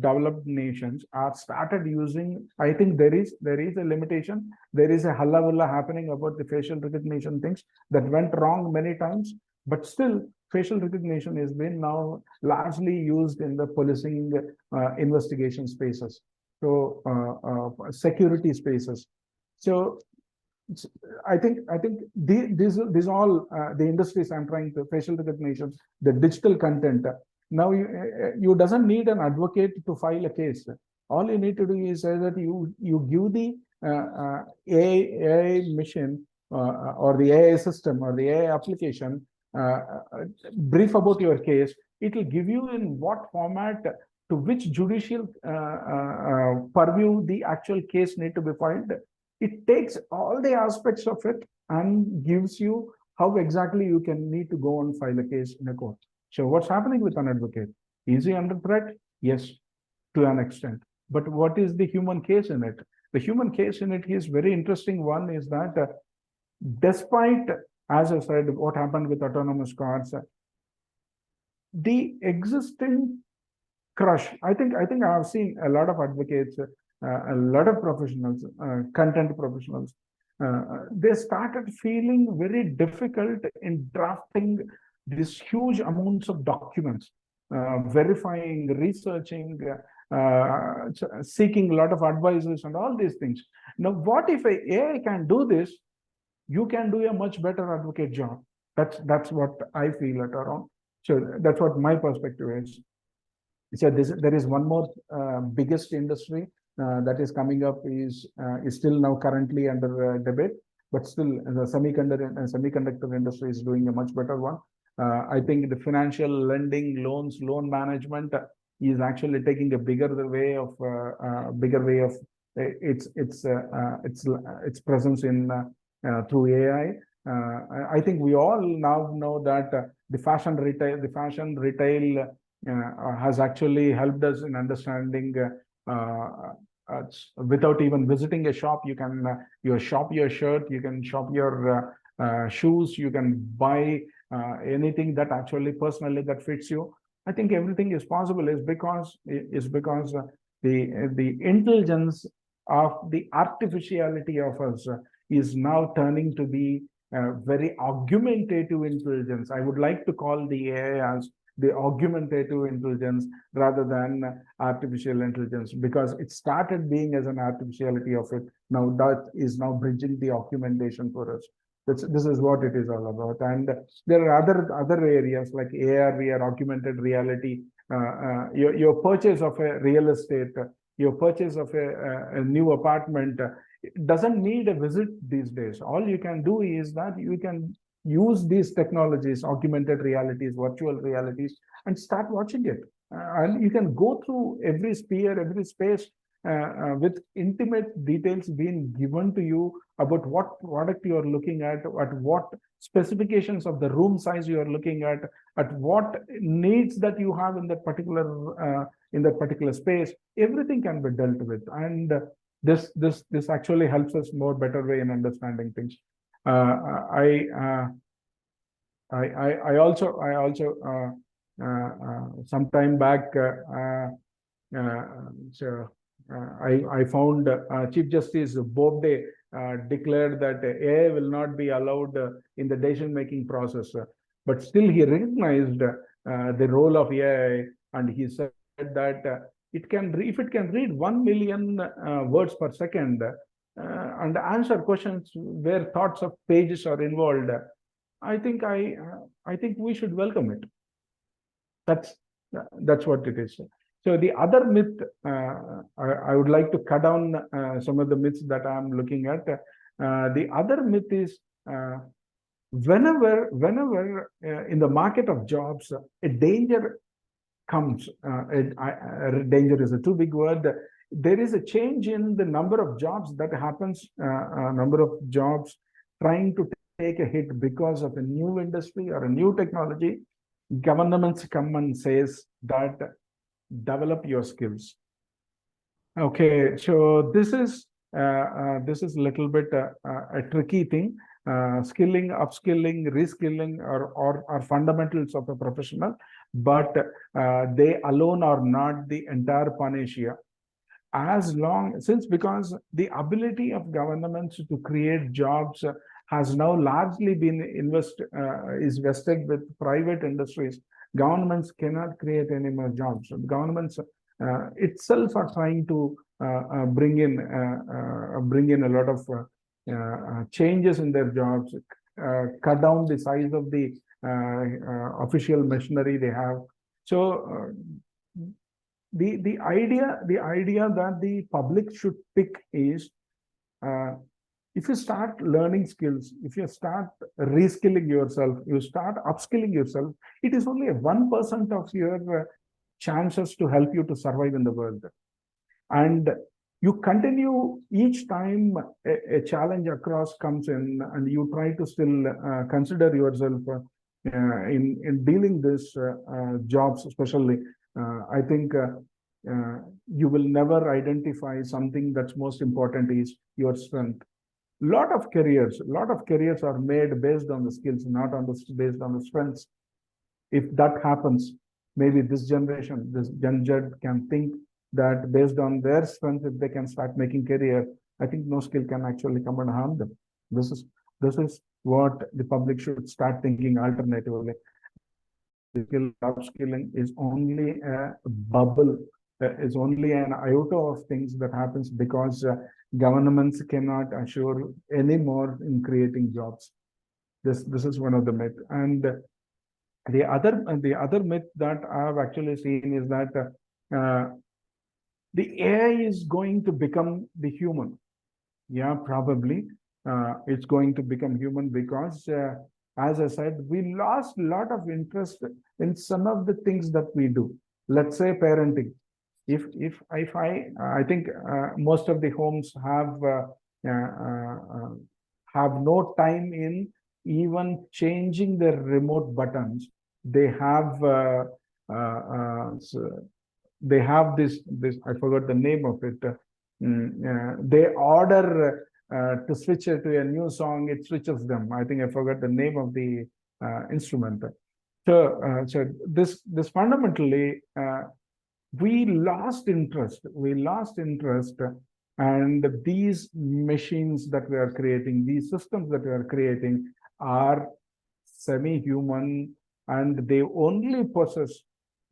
developed nations are started using. I think there is a limitation. There is a hullabulla happening about the facial recognition things that went wrong many times, but still facial recognition has been now largely used in the policing investigation spaces, so security spaces. So I think these all the industries I'm trying to facial recognition, the digital content. Now you doesn't need an advocate to file a case. All you need to do is say that you give the AI machine or the AI system or the AI application brief about your case. It will give you in what format, to which judicial purview the actual case need to be filed. It takes all the aspects of it and gives you how exactly you can need to go and file a case in a court. So what's happening with an advocate? Is he under threat? Yes, to an extent. But what is the human case in it? The human case in it is very interesting. One is that despite, as I said, what happened with autonomous cars, the existing crush. I think I have seen a lot of advocates, a lot of professionals, content professionals. They started feeling very difficult in drafting these huge amounts of documents, verifying, researching, seeking a lot of advices and all these things. Now, what if AI can do this? You can do a much better advocate job. That's what I feel at around. So that's what my perspective is. So there is one more biggest industry that is coming up is still now currently under debate, but still the semiconductor industry is doing a much better one. I think the financial lending, loan management is actually taking a bigger way of its presence in through AI. I think we all now know that the fashion retail has actually helped us in understanding without even visiting a shop. You can you shop your shirt, you can shop your shoes, you can buy anything that actually personally that fits you. I think everything is possible is because the intelligence of the artificiality of us is now turning to be very augmentative intelligence. I would like to call the AI as the augmentative intelligence rather than artificial intelligence, because it started being as an artificiality of it. Now that is now bridging the augmentation for us. This is what it is all about. And there are other areas like AR, VR, augmented reality. Your purchase of a real estate, your purchase of a new apartment, it doesn't need a visit these days. All you can do is that you can use these technologies, augmented realities, virtual realities, and start watching it. And you can go through every sphere, every space with intimate details being given to you about what product you are looking at what specifications of the room size you are looking at what needs that you have in that particular space. Everything can be dealt with, and this actually helps us more better way in understanding things. I also some time back I found Chief Justice Bobde declared that AI will not be allowed in the decision-making process, but still he recognized the role of AI, and he said that if it can read 1 million words per second and answer questions where thoughts of pages are involved, I think we should welcome it. That's what it is. So the other myth, I would like to cut down some of the myths that I'm looking at. The other myth is whenever in the market of jobs, a danger comes. Danger is a too big word. there is a change in the number of jobs that happens, number of jobs trying to take a hit because of a new industry or a new technology. Governments come and says that develop your skills. Okay, so this is a little bit a tricky thing. Skilling, upskilling, reskilling are fundamentals of a professional, but they alone are not the entire panacea. As long since because the ability of governments to create jobs has now largely been is vested with private industries. Governments cannot create any more jobs. Governments itself are trying to bring in a lot of changes in their jobs, cut down the size of the official machinery they have. So the idea that the public should pick is, if you start learning skills, if you start reskilling yourself, you start upskilling yourself, it is only 1% of your chances to help you to survive in the world. And you continue each time a challenge across comes in, and you try to still consider yourself in dealing this jobs, especially. I think you will never identify something that's most important is your strength. Lot of careers are made based on the skills, not on the based on the strengths. If that happens, maybe this generation, this Gen Z can think that based on their strength, if they can start making career, I think no skill can actually come and harm them. This is what the public should start thinking alternatively. The skill upskilling is only a bubble, is only an iota of things that happens because governments cannot assure any more in creating jobs. This is one of the myth. And the other myth that I've actually seen is that the AI is going to become the human. Yeah, probably it's going to become human because, as I said, we lost a lot of interest in some of the things that we do. Let's say parenting. If I think most of the homes have no time in even changing their remote buttons. They have they have this I forgot the name of it. They order to switch it to a new song, it switches them. I think I forgot the name of the instrument. So this fundamentally we lost interest. And these machines that we are creating, these systems that we are creating are semi-human, and they only possess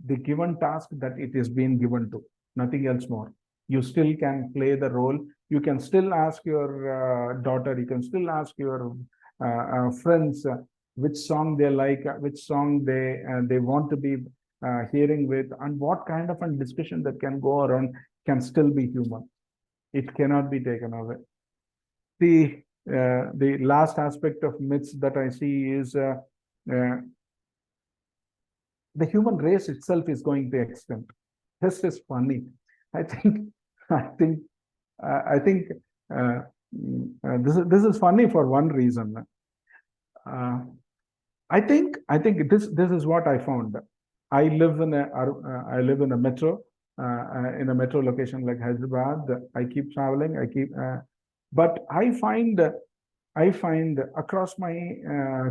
the given task that it is being given to, nothing else more. You still can play the role. You can still ask your daughter, you can still ask your friends which song they like, which song they want to be hearing with, and what kind of a discussion that can go around can still be human. It cannot be taken away. The last aspect of myths that I see is the human race itself is going to extinct. This is funny. I think this is funny for one reason. I think this is what I found. I live in a metro, in a metro location like Hyderabad. I keep traveling. But I find across my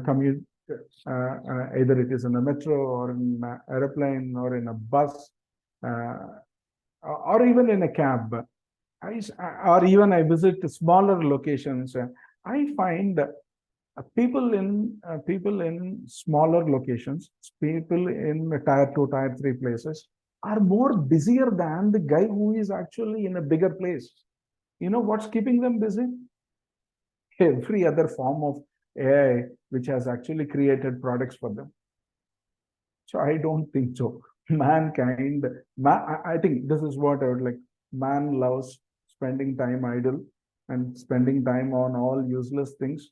commute, either it is in a metro or in an airplane or in a bus, or even in a cab, or even I visit smaller locations. I find people in smaller locations, people in tier 2, tier 3 places are more busier than the guy who is actually in a bigger place. You know what's keeping them busy? Every other form of AI which has actually created products for them. So I don't think so. I think this is what I would like. Man loves spending time idle and spending time on all useless things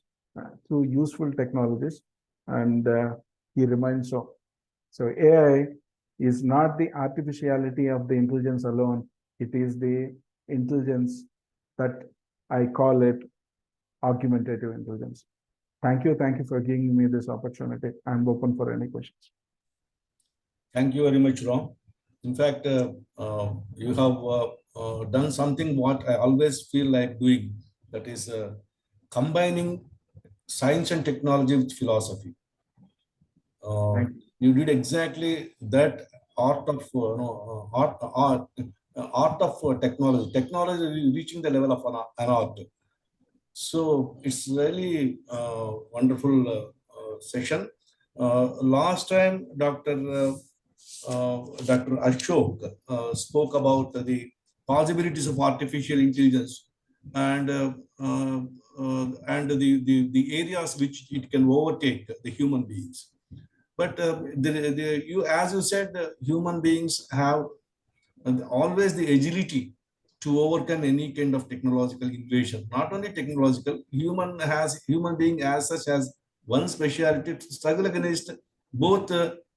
through useful technologies, and he remains so. So AI is not the artificiality of the intelligence alone. It is the intelligence that I call it augmentative intelligence. Thank you. Thank you for giving me this opportunity. I'm open for any questions. Thank you very much, Ram. In fact, you have done something what I always feel like doing, that is combining science and technology with philosophy. Thank you. You did exactly that art of art of technology. Technology reaching the level of an art. So it's really wonderful session. Last time, Dr. Ashok spoke about the possibilities of artificial intelligence and the areas which it can overtake the human beings. But as you said, human beings have always the agility to overcome any kind of technological innovation. Not only technological, human being as such has one speciality to struggle against both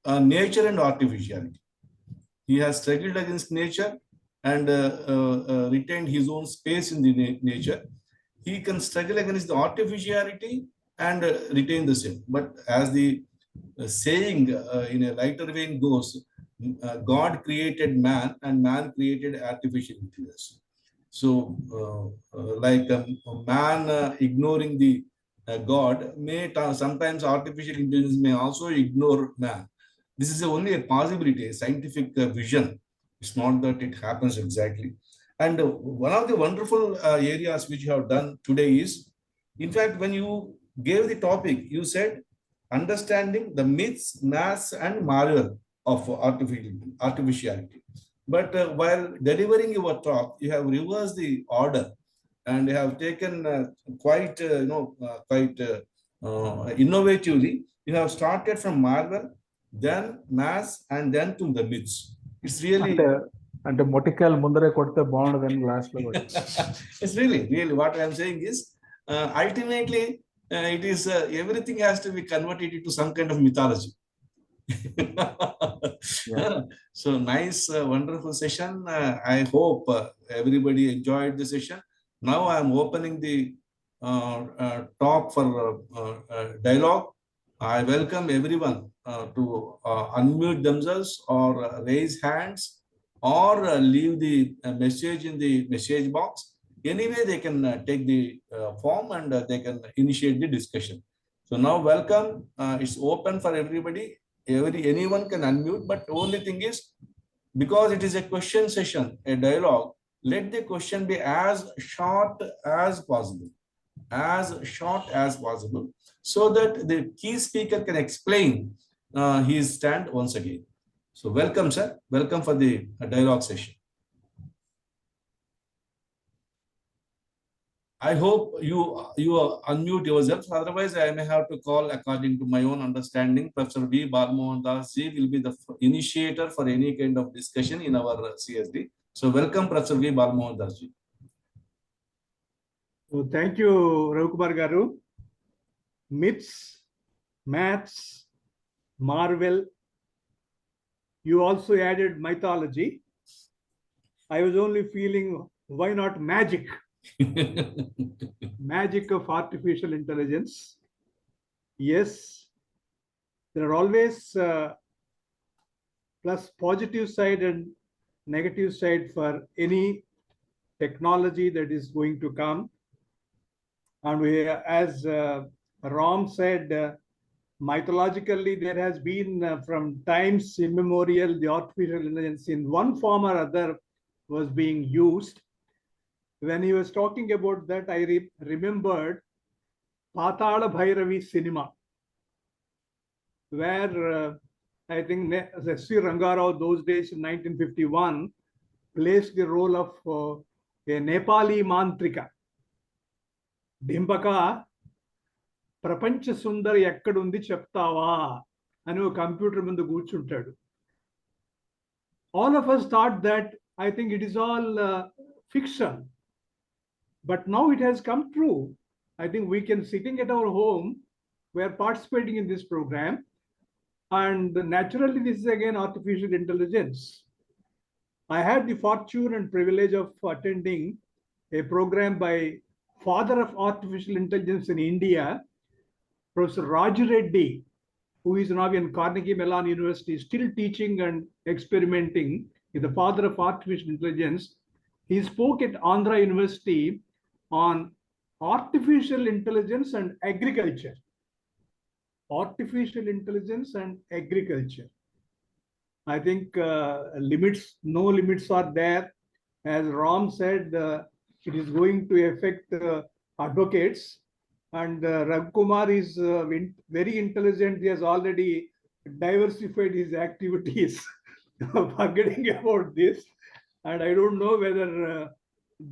nature and artificiality. He has struggled against nature and retained his own space in the nature. He can struggle against the artificiality and retain the same. But as the saying in a lighter vein goes, God created man and man created artificial intelligence. So, like a man ignoring the God, sometimes artificial intelligence may also ignore man. This is only a possibility, a scientific vision. It's not that it happens exactly. And one of the wonderful areas which you have done today is, in fact, when you gave the topic, you said understanding the myths, maths, and marvel of artificiality. But while delivering your talk, you have reversed the order and have taken quite innovatively. You have started from marvel, then maths, and then to the myths. It's really అంటే మొటికాయలు ముందరే కొడితే బాగుండదని last లో it's really what I am saying is ultimately it is everything has to be converted into some kind of mythology. So nice, wonderful session. I hope everybody enjoyed the session. Now I am opening the talk for dialogue. I welcome everyone to unmute themselves or raise hands or leave the message in the message box. Anyway, they can take the form and they can initiate the discussion. So now welcome. It's open for everybody. Anyone can unmute, but only thing is, because it is a question session, a dialogue, let the question be as short as possible, so that the key speaker can explain his stand once again. So welcome, sir. Welcome for the dialogue session. I hope you unmute yourself. Otherwise, I may have to call according to my own understanding. Professor V. Balmohan Das ji will be the initiator for any kind of discussion in our CSD. So welcome, Professor V. Balmohan Das ji. So thank you, Ravikumar Garu. Myths, maths, marvel. You also added mythology. I was only feeling, why not magic? Magic of artificial intelligence. Yes, there are always plus positive side and negative side for any technology that is going to come. And we, as Ram said, mythologically, there has been from times immemorial, the artificial intelligence in one form or other was being used. When he was talking about that, I remembered Patala Bhairavi cinema, where I think Sri Rangarao, those days in 1951, placed the role of a Nepali mantrika. Dimpaka, ప్రపంచ సుందరి ఎక్కడుంది చెప్తావా అని ఒక computer ముందు కూర్చుంటాడు. All of us thought that I think it is all fiction, but now it has come true. I think we can sitting at our home, we are participating in this program, and naturally this is again artificial intelligence. I had the fortune and privilege of attending a program by father of artificial intelligence in India, Professor Raju Reddy, who is now in Carnegie Mellon University, still teaching and experimenting, is the father of artificial intelligence. He spoke at Andhra University on artificial intelligence and agriculture. Artificial intelligence and agriculture. I think no limits are there. As Ram said, it is going to affect advocates. And Raghu Kumar is very intelligent. He has already diversified his activities, forgetting about this. And I don't know whether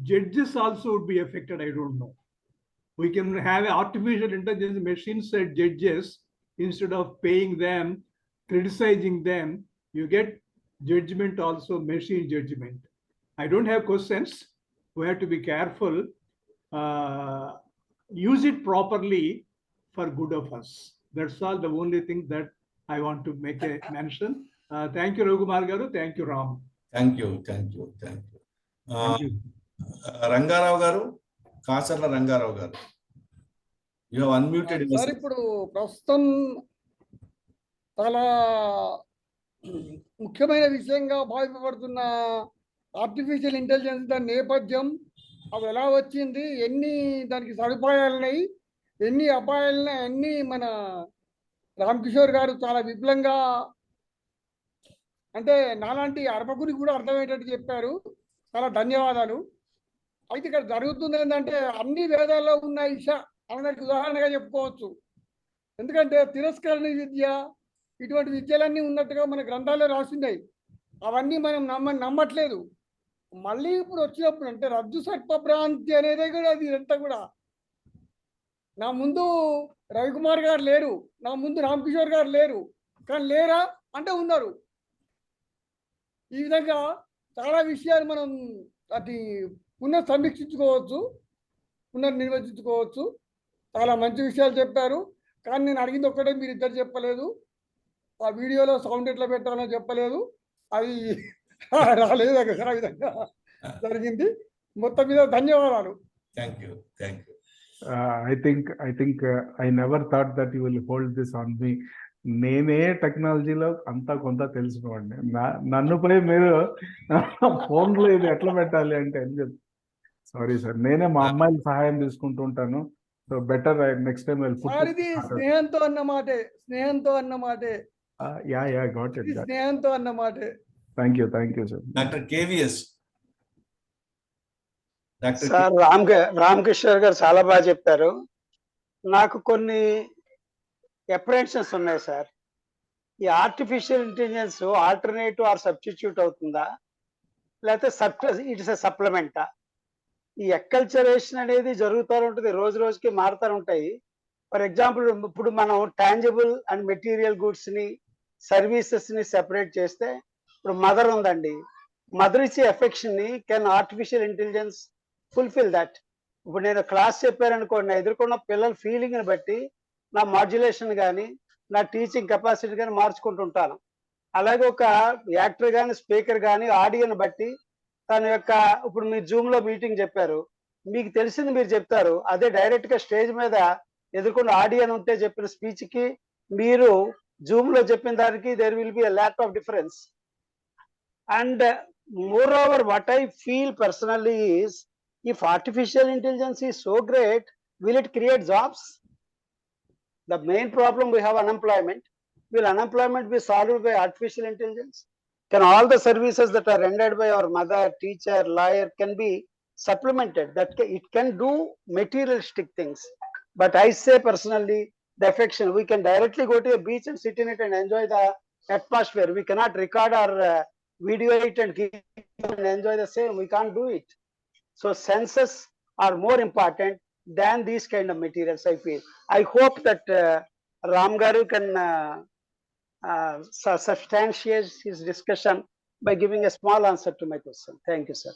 judges also would be affected. I don't know. We can have artificial intelligence machines as judges instead of paying them, criticizing them. You get judgment also, machine judgment. I don't have questions. We have to be careful. Use it properly for good of us. That's all the only thing that I want to make a mention. Thank you, Raghukumar Garu. Thank you, Ram. Thank you. Thank you. Thank you. Thank you. Rangarao Garu, Kasarla Rangarao Garu. You have unmuted sir yourself. ఇప్పుడు ప్రస్తుతం చాలా ముఖ్యమైన విషయంగా భావింపబడుతున్న artificial intelligence దాని నేపథ్యం, అవి ఎలా వచ్చింది, ఎన్ని దానికి సదుపాయాలు ఉన్నాయి, ఎన్ని అపాయాలు ఉన్నాయి, అన్ని మన రామ్ కిషోర్ గారు చాలా విపులంగా, అంటే నాలాంటి అర్పకునికి కూడా అర్థమయ్యేటట్టు చెప్పారు. చాలా ధన్యవాదాలు. అయితే ఇక్కడ జరుగుతుంది ఏంటంటే అన్ని వేదాల్లో ఉన్న ఇష అనడానికి ఉదాహరణగా చెప్పుకోవచ్చు. ఎందుకంటే తిరస్కరణ విద్య, ఇటువంటి విద్యలన్నీ ఉన్నట్టుగా మన గ్రంథాల్లో రాసిందాయి. అవన్నీ మనం నమ్మట్లేదు. మళ్ళీ ఇప్పుడు వచ్చినప్పుడు అంటే రజ్జు సర్పభ్రాంతి అనేది కూడా అది ఇదంతా కూడా. నా ముందు రవికుమార్ గారు లేరు, నా ముందు రామ్ కిషోర్ గారు లేరు, కానీ లేరా అంటే ఉన్నారు. ఈ విధంగా చాలా విషయాలు మనం అది పునఃసమీక్షించుకోవచ్చు, పునర్నిర్వచించుకోవచ్చు. చాలా మంచి విషయాలు చెప్పారు. కానీ నేను అడిగింది ఒక్కటే, మీరు ఇద్దరు చెప్పలేదు. ఆ వీడియోలో సౌండ్ ఎట్లా పెట్టాలో చెప్పలేదు. అది రాలేదు ఆ విధంగా జరిగింది. మొత్తం మీద ధన్యవాదాలు. Thank you. Thank you. I think I never thought that you will hold this on me. నేనే టెక్నాలజీలో అంతా కొంత తెలుసుకోండి. నన్ను పోయి మీరు ఫోన్లో ఇది ఎట్లా పెట్టాలి అంటే సారీ సార్, నేనే మా అమ్మాయిల సహాయం తీసుకుంటూ ఉంటాను. సో బెటర్ నెక్స్ట్ టైం ఇది స్నేహంతో అన్నమాటే, స్నేహంతో అన్నమాటే. యా గాట్ ఇట్, స్నేహంతో అన్నమాటే. Thank you sir. Dr. KVS. Sir Ram Kishore garu చాలా బాగా చెప్పారు. నాకు కొన్ని అప్రహెన్షన్స్ ఉన్నాయి సార్. ఈ artificial intelligence alternative or substitute అవుతుందా, లేకపోతే ఇట్స్ ఎ సప్లిమెంటా? ఈ అకల్చరేషన్ అనేది జరుగుతూ ఉంటుంది, రోజు రోజుకి మారుతూ ఉంటాయి. ఫర్ ఎగ్జాంపుల్, ఇప్పుడు మనం టాంజిబుల్ అండ్ మెటీరియల్ గూడ్స్ ని, సర్వీసెస్ ని సెపరేట్ చేస్తే, ఇప్పుడు మదర్ ఉందండి, మదర్ ఇచ్చే ఎఫెక్షన్ ని can artificial intelligence fulfil that. ఇప్పుడు నేను క్లాస్ చెప్పారనుకోండి, నా ఎదుర్కొన్న పిల్లల ఫీలింగ్ ని బట్టి నా మాడ్యులేషన్ కానీ, నా టీచింగ్ కెపాసిటీ కానీ మార్చుకుంటుంటాను. అలాగే ఒక యాక్టర్ కానీ, స్పీకర్ కానీ ఆడియోని బట్టి తన యొక్క, ఇప్పుడు మీరు జూమ్ లో మీటింగ్ చెప్పారు, మీకు తెలిసింది మీరు చెప్తారు. అదే డైరెక్ట్ గా స్టేజ్ మీద ఎదుర్కొన్న ఆడియన్ ఉంటే చెప్పిన స్పీచ్ కి, మీరు జూమ్ లో చెప్పిన దానికి there will be a lot of difference. And moreover what I feel personally is, if artificial intelligence is so great, will it create jobs? The main problem we have unemployment. Will unemployment be solved by artificial intelligence? Can all the services that are rendered by our mother, teacher, lawyer can be supplemented? That it can do materialistic things. But I say personally, the affection, we can directly go to a beach and sit in it and enjoy the atmosphere. We cannot record or video it and keep and enjoy the same. We can't do it. So senses are more important than these kind of materials, I feel. I hope that Ram Garu can substantiate his discussion by giving a small answer to my question. Thank you, sir.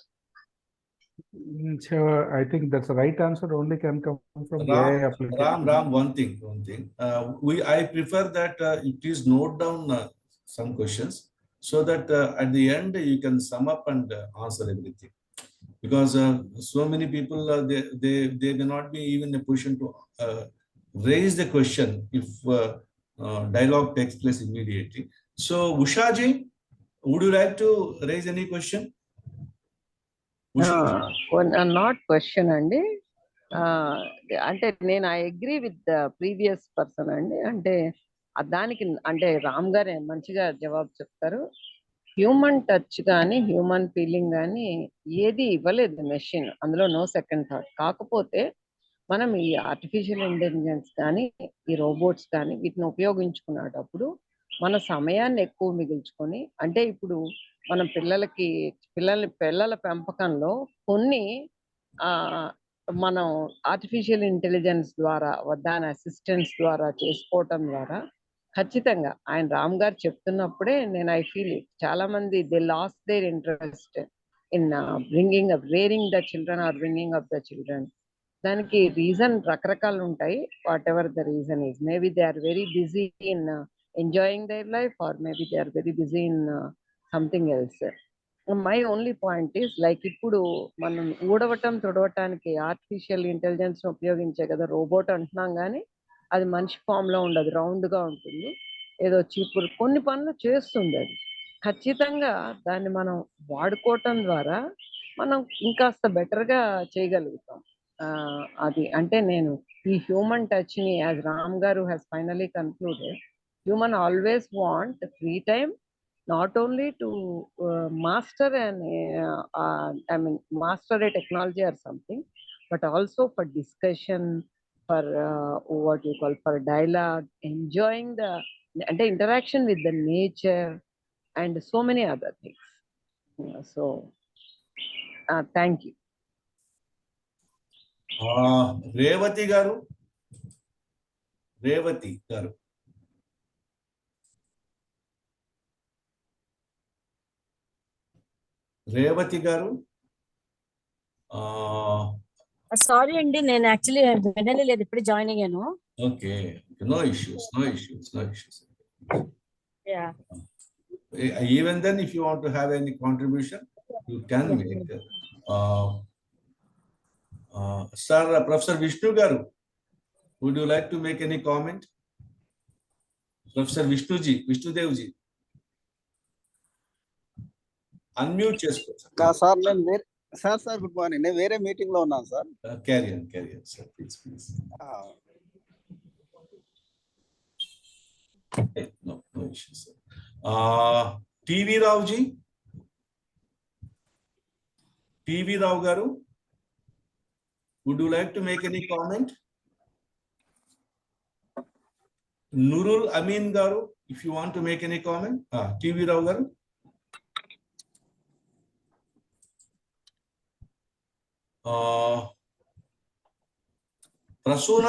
Sure, I think that's the right answer only can come from AI application. Ram, one thing. I prefer that you please note down some questions. so that at the end you can sum up and answer everything. Because so many people, they may not be even in a position to raise the question if dialogue takes place immediately. So, Ushaji, would you like to raise any question? Ushaji? Not question అండి. అంటే నేను I agree with the previous person అండి. అంటే దానికి అంటే రామ్ గారు మంచిగా జవాబు చెప్తారు. హ్యూమన్ టచ్ కానీ హ్యూమన్ ఫీలింగ్ కానీ ఏది ఇవ్వలేదు మెషిన్, అందులో నో సెకండ్ థాట్. కాకపోతే మనం ఈ ఆర్టిఫిషియల్ ఇంటెలిజెన్స్ కానీ ఈ రోబోట్స్ కానీ వీటిని ఉపయోగించుకునేటప్పుడు మన సమయాన్ని ఎక్కువ మిగుల్చుకొని, అంటే ఇప్పుడు మనం పిల్లల పెంపకంలో కొన్ని మనం ఆర్టిఫిషియల్ ఇంటెలిజెన్స్ ద్వారా దాని అసిస్టెన్స్ ద్వారా చేసుకోవటం ద్వారా ఖచ్చితంగా ఆయన రామ్ గారు చెప్తున్నప్పుడే నేను ఐ ఫీల్ ఇట్. చాలా మంది they lost their interest in bringing up, rearing the children or bringing up the children. దానికి రీజన్ రకరకాలు ఉంటాయి. Whatever the reason is, maybe they are very busy in enjoying their life or maybe they are very busy in something else. My only point is like ఇప్పుడు మనం ఊడవటం తుడవటానికి artificial intelligence ఉపయోగించే కదా robot అంటున్నాం, కానీ అది మనిషి form లో ఉండదు, రౌండ్ గా ఉంటుంది, ఏదో చీపురు కొన్ని పనులు చేస్తుంది. అది ఖచ్చితంగా దాన్ని మనం వాడుకోవటం ద్వారా మనం ఇంకాస్త బెటర్ గా చేయగలుగుతాం. అది అంటే నేను ఈ హ్యూమన్ టచ్ ని, యాజ్ రామ్ గారు has finally concluded, human always want free time, not only to master master a technology or something, but also for discussion, for what you call, for dialogue, enjoying the interaction with the nature and so many other things. So thank you. Revati garu. Revathi garu, sorry అండి, నేను actually వినలేదు, ఇప్పుడు join అయ్యాను. Okay, no issues. Even then if you want to have any contribution you can make. Sir professor Vishnu garu, would you like to make any comment? Professor Vishnudevji unmute చేసుకోవచ్చు sir. నేను sir good morning, నేను వేరే meeting లో ఉన్నాను sir. Carrier sir, please. No issues, sir. TV Rao garu, would you like to make any comment? Nurul Amin garu, if you want to make any comment. TV Rao garu. Prasuna,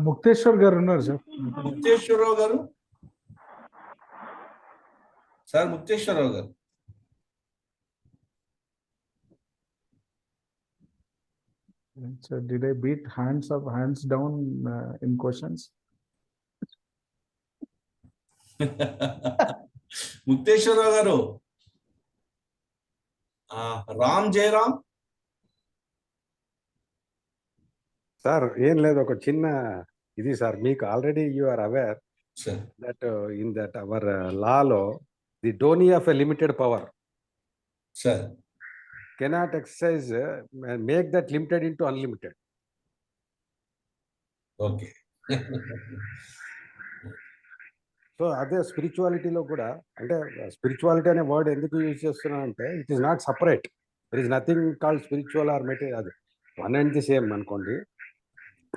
Mukteshwar గారు ఉన్నారు sir. Mukteswararao గారు. Sir Mukteswararao గారు. So did I beat hands up, hands down in questions? Mukteshwararao garu. Ram Jayaram sir. ఏం లేదు, ఒక చిన్న ఇది సార్, మీకు already you are aware that in that our లాలో the donee of a limited power sir cannot exercise make that limited into unlimited. Okay. So అదే స్పిరిచువాలిటీలో కూడా, అంటే స్పిరిచువాలిటీ అనే వర్డ్ ఎందుకు యూజ్ చేస్తున్నాను అంటే, it is not separate, there is nothing called spiritual or material, అది వన్ అండ్ ది సేమ్ అనుకోండి.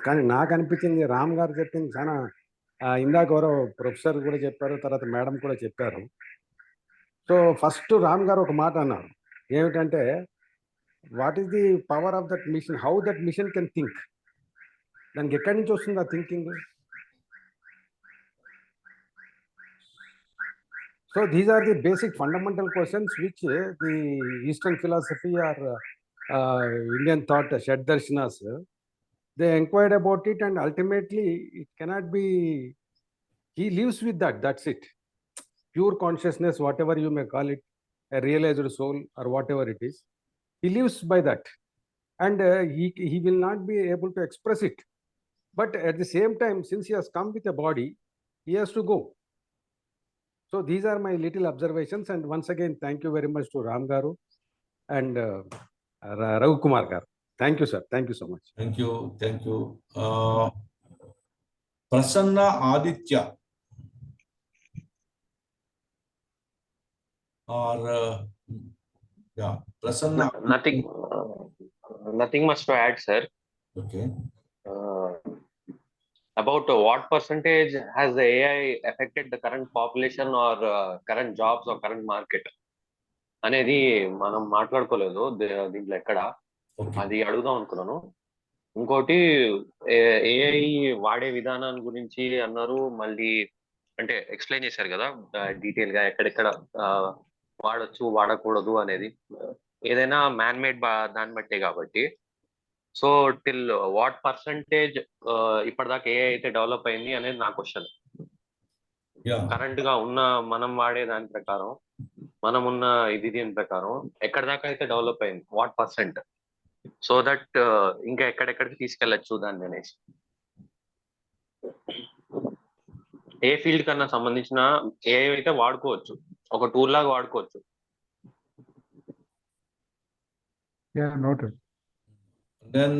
కానీ నాకు అనిపించింది రామ్ గారు చెప్పింది చాలా, ఇందాక ఎవరో ప్రొఫెసర్ కూడా చెప్పారు, తర్వాత మేడం కూడా చెప్పారు. సో ఫస్ట్ రామ్ గారు ఒక మాట అన్నారు, ఏమిటంటే what is the power of that mission, how that mission can think. దానికి ఎక్కడి నుంచి వస్తుంది ఆ thinking? So these are the basic fundamental questions which the Eastern philosophy or Indian thought, Shed Darshanas, they inquired about it, and ultimately it cannot be, he lives with that, that's it. Pure consciousness, whatever you may call it, a realized soul or whatever it is, he lives by that. And he will not be able to express it. But at the same time, since he has come with a body, he has to go. So these are my little observations. And once again, thank you very much to Ram Garu and Raghu Kumar Garu. Thank you, sir. Thank you so much. Thank you. Thank you. Prasanna Aditya. Or, yeah, Prasanna. Nothing much to add, sir. Okay. About what percentage has the AI affected the current population or current jobs or current market అనేది మనం మాట్లాడుకోలేదు దీంట్లో ఎక్కడ, అది అడుగుదాం అనుకున్నాను. ఇంకోటి AI వాడే విధానాన్ని గురించి అన్నారు, మళ్ళీ అంటే ఎక్స్ప్లెయిన్ చేశారు కదా డీటెయిల్ గా ఎక్కడెక్కడ వాడచ్చు వాడకూడదు అనేది. ఏదైనా మ్యాన్ మేడ్ దాన్ని బట్టే కాబట్టి, సో టిల్ వాట్ పర్సంటేజ్ ఇప్పటిదాకా ఏ అయితే డెవలప్ అయింది అనేది నా క్వశ్చన్. కరెంట్ గా ఉన్న మనం వాడే దాని ప్రకారం, మనం ఉన్న దీని ప్రకారం ఎక్కడి దాకా అయితే డెవలప్ అయింది, వాట్ పర్సెంట్, సో దట్ ఇంకా ఎక్కడెక్కడికి తీసుకెళ్లొచ్చు దాన్ని అనేసి. ఏ ఫీల్డ్ కన్నా సంబంధించిన ఏ అయితే వాడుకోవచ్చు, ఒక టూల్ లాగా వాడుకోవచ్చు. Yeah, noted. Then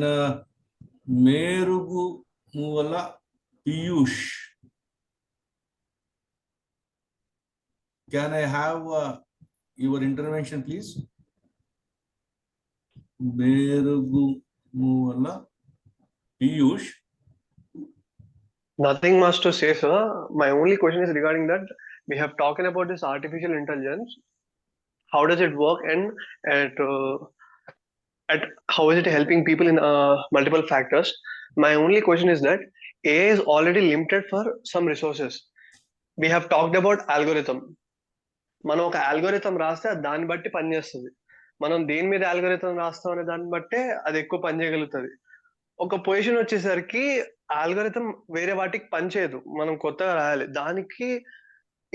Merugu Muvala Piyush. Can I have your intervention, please? Merugu Muvala Piyush. Nothing much to say, sir. My only question is regarding that we have talking about this artificial intelligence. How does it work, and at how is it helping people in multiple factors? My only question is that AI is already limited for some resources. We have talked about algorithm. మనం ఒక algorithm రాస్తే దాన్ని బట్టి పనిచేస్తుంది. మనం దేని మీద algorithm రాస్తాం అనే దాన్ని బట్టే అది ఎక్కువ పని చేయగలుగుతుంది. ఒక పొజిషన్ వచ్చేసరికి ఆల్గోరిథం వేరే వాటికి పనిచేయదు, మనం కొత్తగా రాయాలి, దానికి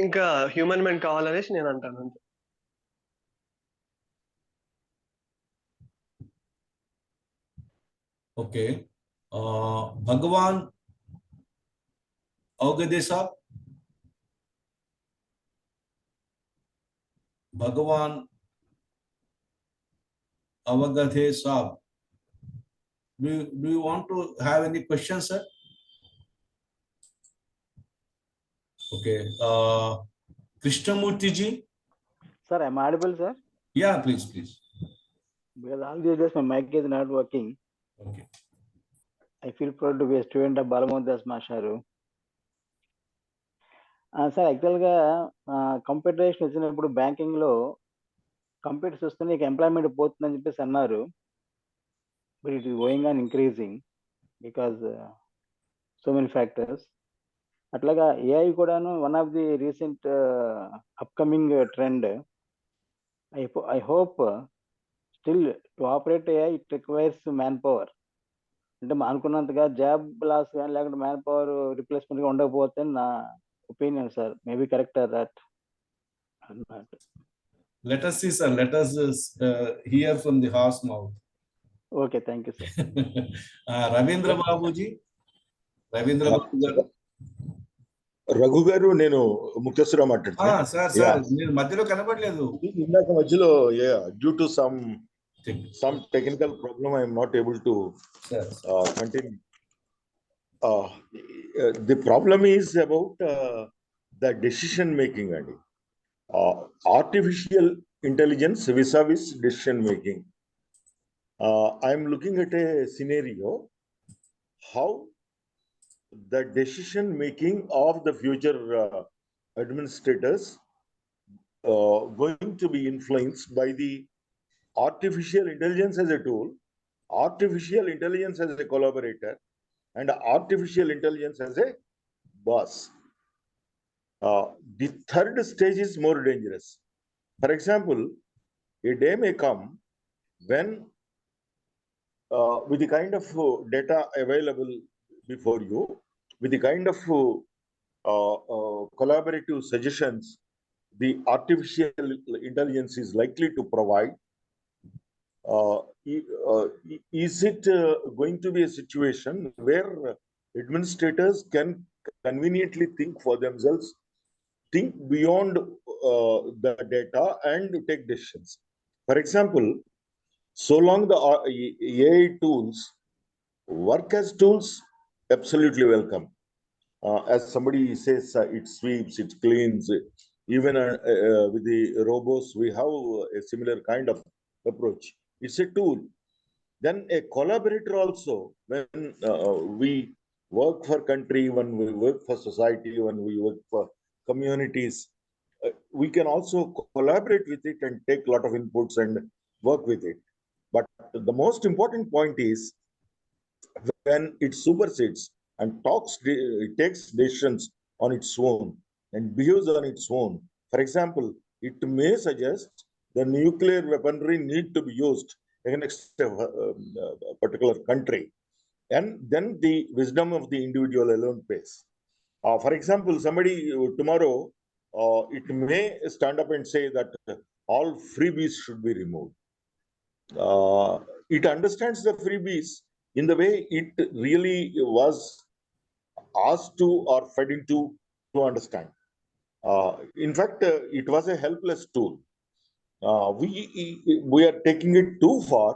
ఇంకా హ్యూమన్ మైండ్ కావాలనేసి నేను అంటాను అంతే. Okay. Bhagavan Agadesa. Bhagavan Avagadhe Saab. Do you want to have any questions, sir? Okay. Krishnamurti ji. Sir, I'm audible, sir? Yeah, please. Because all these days my mic is not working. Okay. I feel proud to be a student of Balamodas Masharu. Sir, యాక్చువల్గా computerisation వచ్చినప్పుడు బ్యాంకింగ్లో computers వస్తే నీకు employment పోతుందని చెప్పేసి అన్నారు. But it is going on increasing because so many factors. అట్లాగా AI కూడాను one of the recent upcoming trend. I hope still to operate AI it requires manpower. అంటే అనుకున్నంతగా జాబ్ లాస్ కానీ లేకుంటే మ్యాన్ పవర్ రిప్లేస్మెంట్ గా ఉండకపోతే నా opinion sir. Maybe correct or that. Let us see, sir. Let us hear from the horse mouth. Okay, thank you, sir. Ravindra Babuji. Ravindra Babu garu. Raghu గారు, నేను ముక్తేశ్వరరావు మాట్లాడుతున్నాను. Sir మీరు మధ్యలో కనబడలేదు. ఇందాక మధ్యలో due to some technical problem I'm not able to continue. The problem is about the decision making అండి. Artificial intelligence విస్ decision making. I'm looking at a scenario how the decision making of the future administrators going to be influenced by the artificial intelligence as a tool, artificial intelligence as a collaborator, and artificial intelligence as a boss. The third stage is more dangerous. For example, a day may come when with the kind of data available before you, with the kind of collaborative suggestions the artificial intelligence is likely to provide, is it going to be a situation where administrators can conveniently think for themselves, think beyond the data and take decisions? For example, so long the AI tools work as tools, absolutely welcome. As somebody says, it sweeps, it cleans. Even with the robots, we have a similar kind of approach. It's a tool. Then a collaborator also, when we work for country, when we work for society, when we work for communities, we can also collaborate with it and take a lot of inputs and work with it. But the most important point is when it supersedes and it takes decisions on its own and behaves on its own. For example, it may suggest the nuclear weaponry need to be used against a particular country, and then the wisdom of the individual alone pays. For example, somebody tomorrow, it may stand up and say that all freebies should be removed. It understands the freebies in the way it really was asked to or fed into to understand. In fact, it was a helpless tool. We are taking it too far,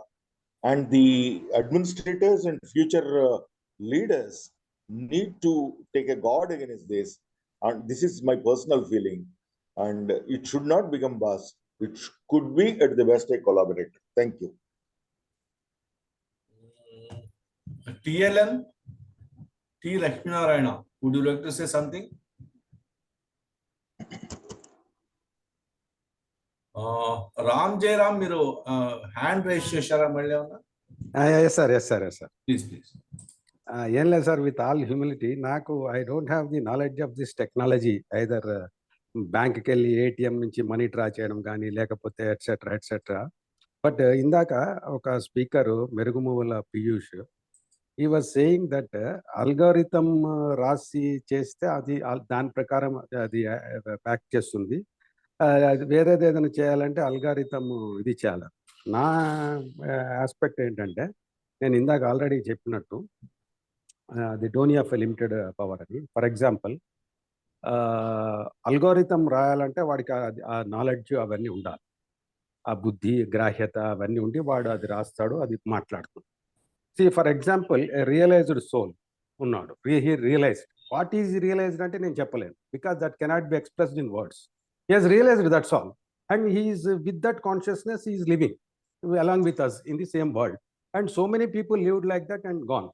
and the administrators and future leaders need to take a guard against this. And this is my personal feeling. And it should not become buzz. It could be at the best a collaborator. Thank you. TLN, T. Lakshminarayana, would you like to say something? Ram Jairam, మీరు hand raise చేశారా మళ్ళీ ఏమన్నా? Yes sir. Please ఏం లేదు sir, with all humility, నాకు I don't have the knowledge of this technology, either బ్యాంక్కి వెళ్ళి ATM నుంచి మనీ డ్రా చేయడం కానీ, లేకపోతే ఎట్సెట్రా. బట్ ఇందాక ఒక స్పీకరు మెరుగుమువ్వల పీయూష్, ఈ వాజ్ సేయింగ్ దట్ అల్గారిథం రాసి చేస్తే అది దాని ప్రకారం అది ప్యాక్ చేస్తుంది, వేరేది ఏదైనా చేయాలంటే అల్గారిథం ఇది చేయాలి. నా ఆస్పెక్ట్ ఏంటంటే, నేను ఇందాక ఆల్రెడీ చెప్పినట్టు the donee of a limited power అని. ఫర్ ఎగ్జాంపుల్, అల్గోరిథం రాయాలంటే వాడికి ఆ నాలెడ్జ్ అవన్నీ ఉండాలి, ఆ బుద్ధి గ్రాహ్యత అవన్నీ ఉండి వాడు అది రాస్తాడు, అది మాట్లాడుతుంది. See for example, a realized soul ఉన్నాడు, he realized. What is realized అంటే నేను చెప్పలేను, because that cannot be expressed in words. He he's realized, that's all. And he is with that consciousness, he is living along with us in the same world, and so many people lived like that and gone,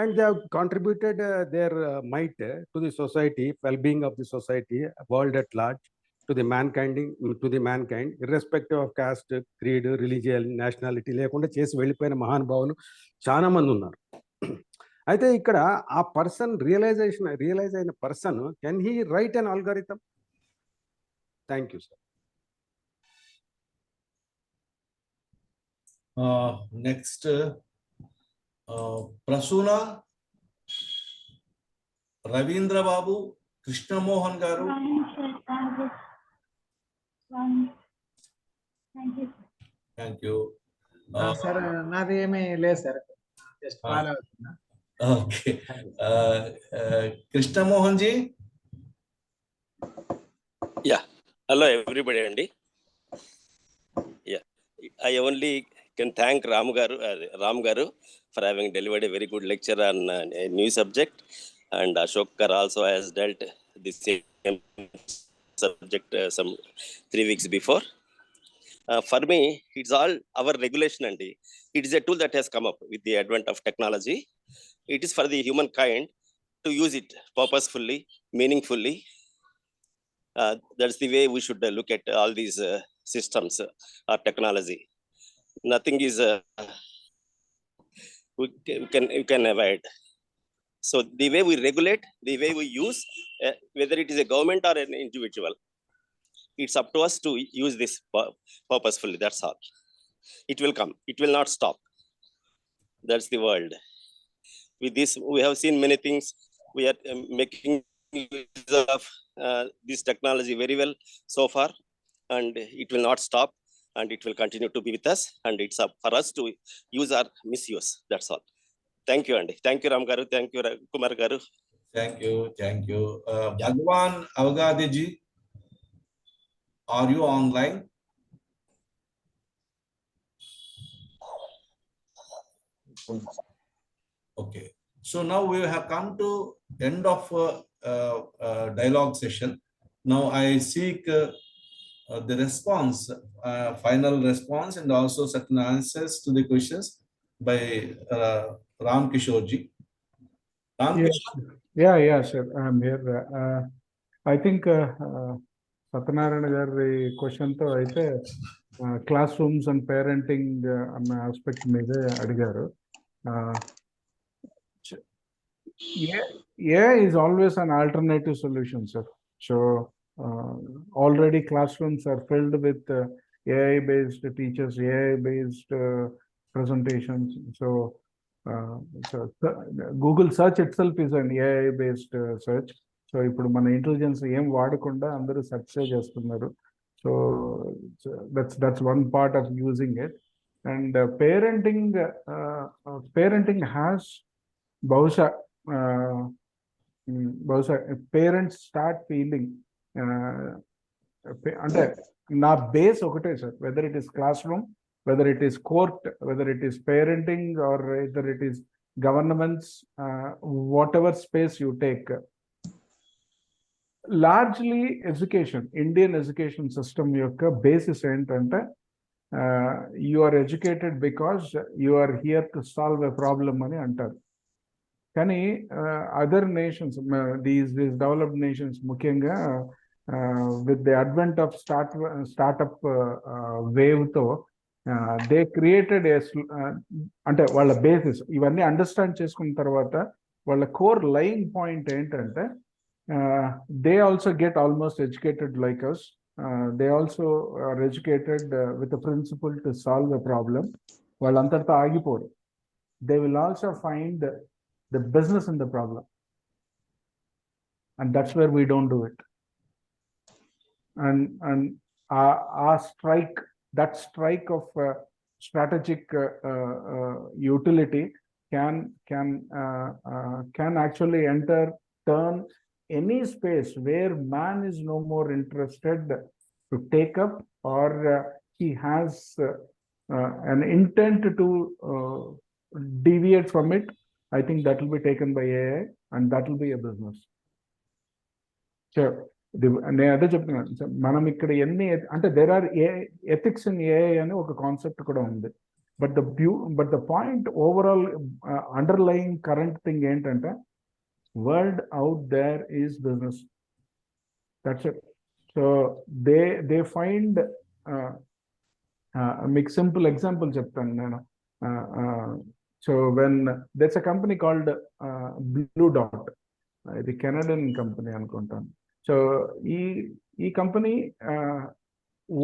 and they have contributed their might to the society, well-being of the society, world at large, to the mankind, irrespective of caste, creed, religion, nationality లేకుండా చేసి వెళ్ళిపోయిన మహానుభావులు చాలా మంది ఉన్నారు. అయితే ఇక్కడ ఆ పర్సన్ రియలైజ్ అయిన person, can he write an algorithm? Thank you sir. Next Prasuna, Ravindra Babu, Krishnamohan garu. Thank you sir. నాది ఏమీ లేదు సార్, జస్ట్ ఫాలో అవుతున్నా. Okay, Krishnamohan ji. Yeah, hello everybody అండి. Yeah, I only can thank Ram Garu for having delivered a very good lecture on a new subject, and Ashok Kar also has dealt the same subject some 3 weeks before. For me, it's all our regulation, and it is a tool that has come up with the advent of technology. It is for the humankind to use it purposefully, meaningfully. That's the way we should look at all these systems or technology. Nothing is we can avoid. So the way we regulate, the way we use, whether it is a government or an individual, it's up to us to use this purposefully. That's all. It will come. It will not stop. That's the world. With this, we have seen many things. We are making use of this technology very well so far, and it will not stop, and it will continue to be with us, and it's up for us to use or misuse. That's all. Thank you, Andy. Thank you, Ram Garu. Thank you, Kumar Garu. Thank you. Thank you. Bhagwan Avgadiji, are you online? Okay. So now we have come to end of dialogue session. Now I seek the response, final response, and also certain answers to the questions by Ram Kishore ji. Ram Yes. Kishore? Yeah, sir. I'm here. I think Satyanarayana గారి క్వశ్చన్తో అయితే class rooms and parenting అన్న aspect మీదే అడిగారు. AI is always an alternative solution, sir. So already classrooms are filled with AI-based teachers, AI-based presentations. So Google search itself is an AI-based search. So ఇప్పుడు మన intelligence ఏం వాడకుండా అందరూ search చేస్తున్నారు. So that's one part of using it. And parenting has బహుశా parents start feeling అంటే నా base ఒకటే sir, whether it is classroom, whether it is court, whether it is parenting, or whether it is governments, whatever space you take, largely education, Indian education system యొక్క basis ఏంటంటే you are educated because you are here to solve a problem అని అంటారు. కానీ other nations, these developed nations ముఖ్యంగా with the advent of startup వేవ్తో they created అంటే వాళ్ళ basis ఇవన్నీ అండర్స్టాండ్ చేసుకున్న తర్వాత వాళ్ళ కోర్ లైన్ పాయింట్ ఏంటంటే they also get almost educated like us. They also are educated with a principle to solve a problem. వాళ్ళంతటితో ఆగిపోరు. They will also find the business in the problem. And that's where we don't do it. And our strike, that strike of strategic utility can actually turn any space where man is no more interested to take up, or he has an intent to deviate from it. I think that will be taken by AI, and that will be a business. Sure. నేను అదే చెప్తున్నాను, మనం ఇక్కడ ఎన్ని అంటే there are ethics in AI అని ఒక concept కూడా ఉంది. But the point overall underlying current thing ఏంటంటే world out there is business. That's it. So they find make simple example చెప్తాను నేను. So when there's a company called Blue Dot, ఇది Canadian company అనుకుంటాను. So ఈ company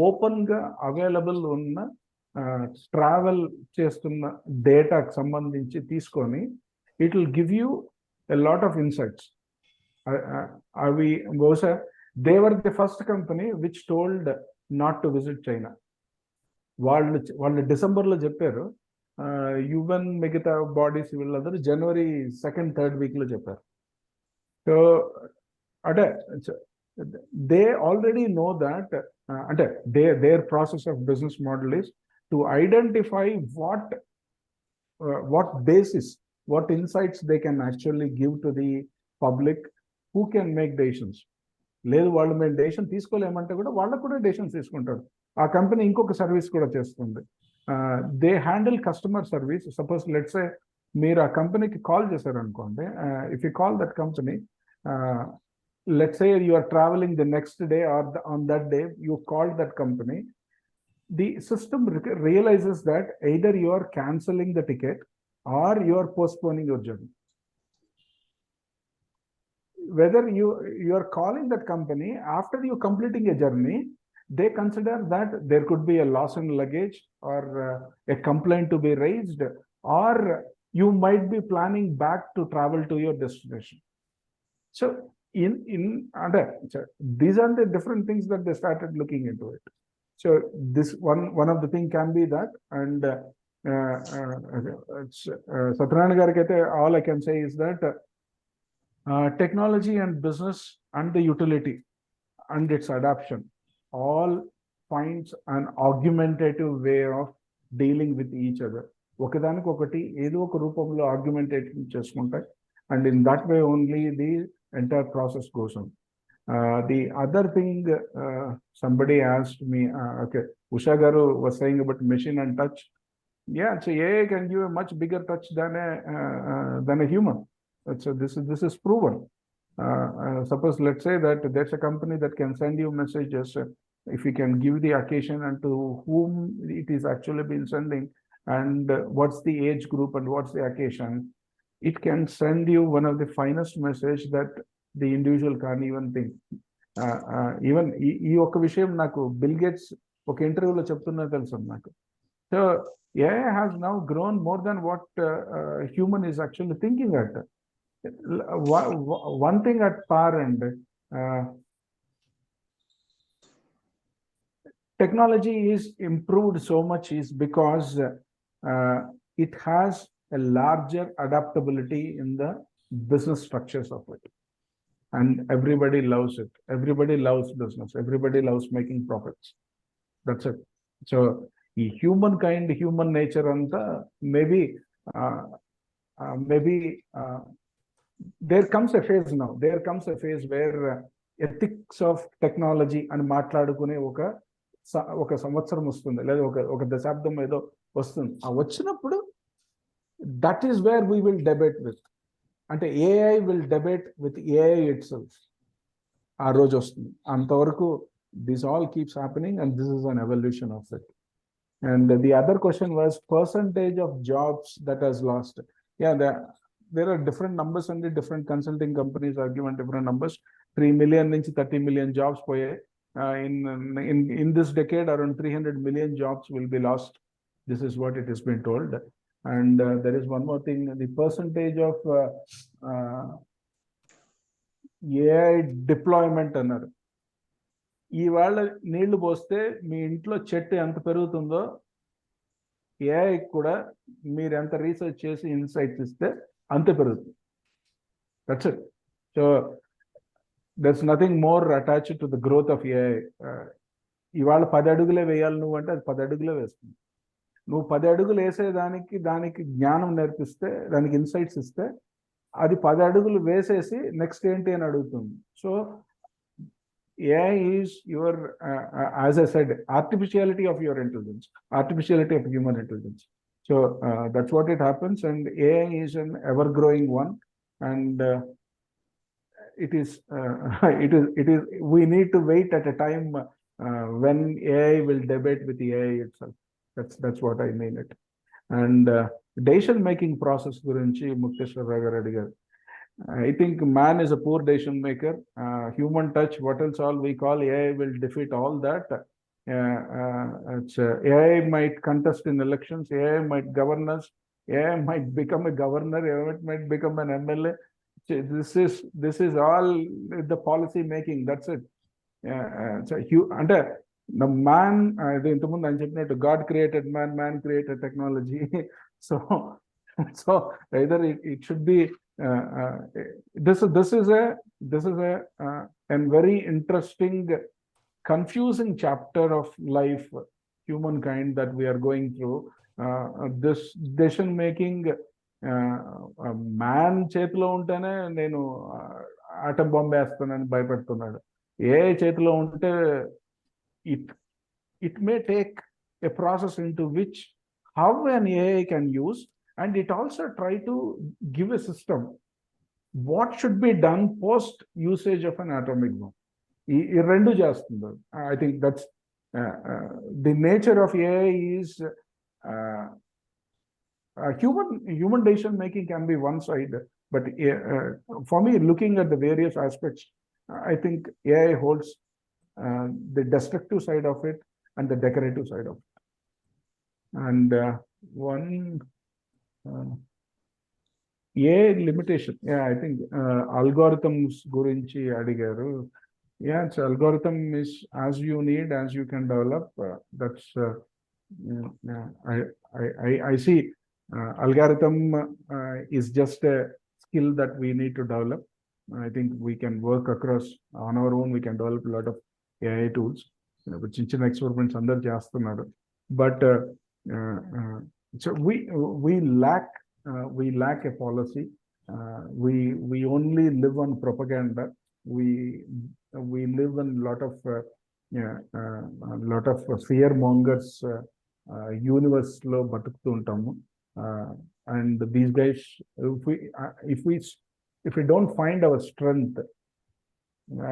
open గా available ఉన్న travel చేస్తున్న డేటాకు సంబంధించి తీసుకొని it will give you a lot of insights. They were the first company which told not to visit China. వాళ్ళు డిసెంబర్లో చెప్పారు, యువన్ మిగతా బాడీస్ వీళ్ళందరూ జనవరి 2nd, 3rd వీక్లో చెప్పారు. సో అంటే దే ఆల్రెడీ నో దాట్, అంటే their process of business model is to identify what basis, what insights they can actually give to the public who can make decisions. లేదు వాళ్ళు మేము decision తీసుకోలేమంటే కూడా వాళ్ళకు కూడా డెసిషన్స్ తీసుకుంటారు. ఆ కంపెనీ ఇంకొక సర్వీస్ కూడా చేస్తుంది. They handle customer service. Suppose let's say మీరు ఆ కంపెనీకి కాల్ చేశారనుకోండి, if you call that company, let's say you are travelling the next day or on that day you call that company, the system realizes that either you are canceling the ticket or you are postponing your journey. Whether you are calling that company after you completing a journey, they consider that there could be a loss in luggage or a complaint to be raised, or you might be planning back to travel to your destination. So these are the different things that they started looking into it. So this one of the thing can be that, and Satyanarayana Garikate, all I can say is that technology and business and the utility and its adoption all finds an augmentative way of dealing with each other. ఒకదానికొకటి ఏదో ఒక రూపంలో argumentation చేసుకుంటాయి, and in that way only the entire process goes on. The other thing somebody asked me, okay, Usha Garu was saying about machine and touch. Yeah, so AI can give a much bigger touch than a human. So this is proven. Suppose let's say that there's a company that can send you messages. If you can give the occasion and to whom it is actually been sending, and what's the age group and what's the occasion, it can send you one of the finest message that the individual can't even think. Even ఈ ఒక్క విషయం నాకు bill gates ఒక ఇంటర్వ్యూలో చెప్తున్నా తెలుసు నాకు. So AI has now grown more than what human is actually thinking at. One thing at par end, technology is improved so much is because it has a larger adaptability in the business structures of it, and everybody loves it. Everybody loves business. Everybody loves making profits. That's it. So human nature anta maybe there comes a phase now. There comes a phase where ethics of technology and మాట్లాడుకునే ఒక సంవత్సరం వస్తుంది, లేదా ఒక దశాబ్దం ఏదో వస్తుంది. వచ్చినప్పుడు that is where we will debate with, అంటే AI will debate with AI itself. ఆ రోజు వస్తుంది. అంతవరకు this all keeps happening, and this is an evolution of it. And the other question was percentage of jobs that has lost. Yeah, there are different numbers, and the different consulting companies are given different numbers. 3 million నుంచి 30 million jobs పోయాయి. In this decade, around 300 million jobs will be lost. This is what it has been told. And there is one more thing, the percentage of AI deployment అన్నారు. ఈవేళ నీళ్లు పోస్తే మీ ఇంట్లో చెట్టు ఎంత పెరుగుతుందో, AI కూడా మీరు ఎంత రీసెర్చ్ చేసి ఇన్సైట్స్ ఇస్తే అంతే పెరుగుతుంది. That's it. So there's nothing more attached to the growth of AI. ఇవాళ 10 అడుగులే వేయాలి నువ్వు అంటే అది 10 అడుగులే వేస్తుంది. నువ్వు 10 అడుగులు దానికి జ్ఞానం నేర్పిస్తే, దానికి ఇన్సైట్స్ ఇస్తే, అది 10 అడుగులు వేసేసి నెక్స్ట్ ఏంటి అని అడుగుతుంది. So AI is your, as I said, artificiality of your intelligence, artificiality of human intelligence. So that's what it happens, and AI is an ever-growing one, and it is. We need to wait at a time when AI will debate with the AI itself. That's what I mean it. And decision-making process gurinchi Mukteshwar garu adigaru. I think man is a poor decision maker. Human touch, what else all we call, AI will defeat all that. AI might contest in elections, AI might govern us, AI might become a governor, AI might become an MLA. This is all the policy making. That's it. So the man, ఇంతకుముందు ఆయన చెప్పినట్టు God created man, man created technology. So either it should be this is a very interesting, confusing chapter of life, humankind, that we are going through. This decision making, man చేతిలో ఉంటేనే నేను atom bomb వేస్తానని భయపడుతున్నాడు. ఏ చేతిలో ఉంటే it may take a process into which how an AI can use, and it also try to give a system what should be done post usage of an atomic bomb. ఈ రెండు చేస్తుంది. I think that's the nature of AI is human decision making can be one side, but for me, looking at the various aspects, I think AI holds the destructive side of it and the decorative side of it. And one A limitation, I think algorithms గురించి అడిగారు. Yes, algorithm is as you need, as you can develop. That's I see. Algorithm is just a skill that we need to develop. I think we can work across on our own. We can develop a lot of AI tools. Chinchin experiments under చేస్తున్నారు. But so we lack a policy. We only live on propaganda. We live in lot of fear mongers universe లో బతుకుతూ ఉంటాము. And these guys, if we don't find our strength,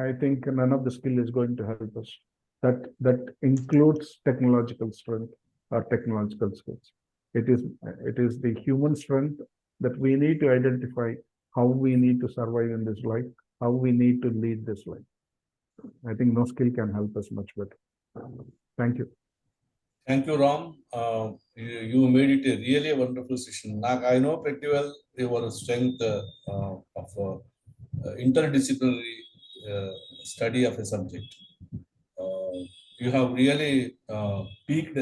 I think none of the skill is going to help us. That includes technological strength or technological skills. It is the human strength that we need to identify how we need to survive in this life, how we need to lead this life. I think no skill can help us much better. Thank you. Thank you, Ram. You made it a really wonderful session. I know pretty well your strength of interdisciplinary study of a subject. You have really peaked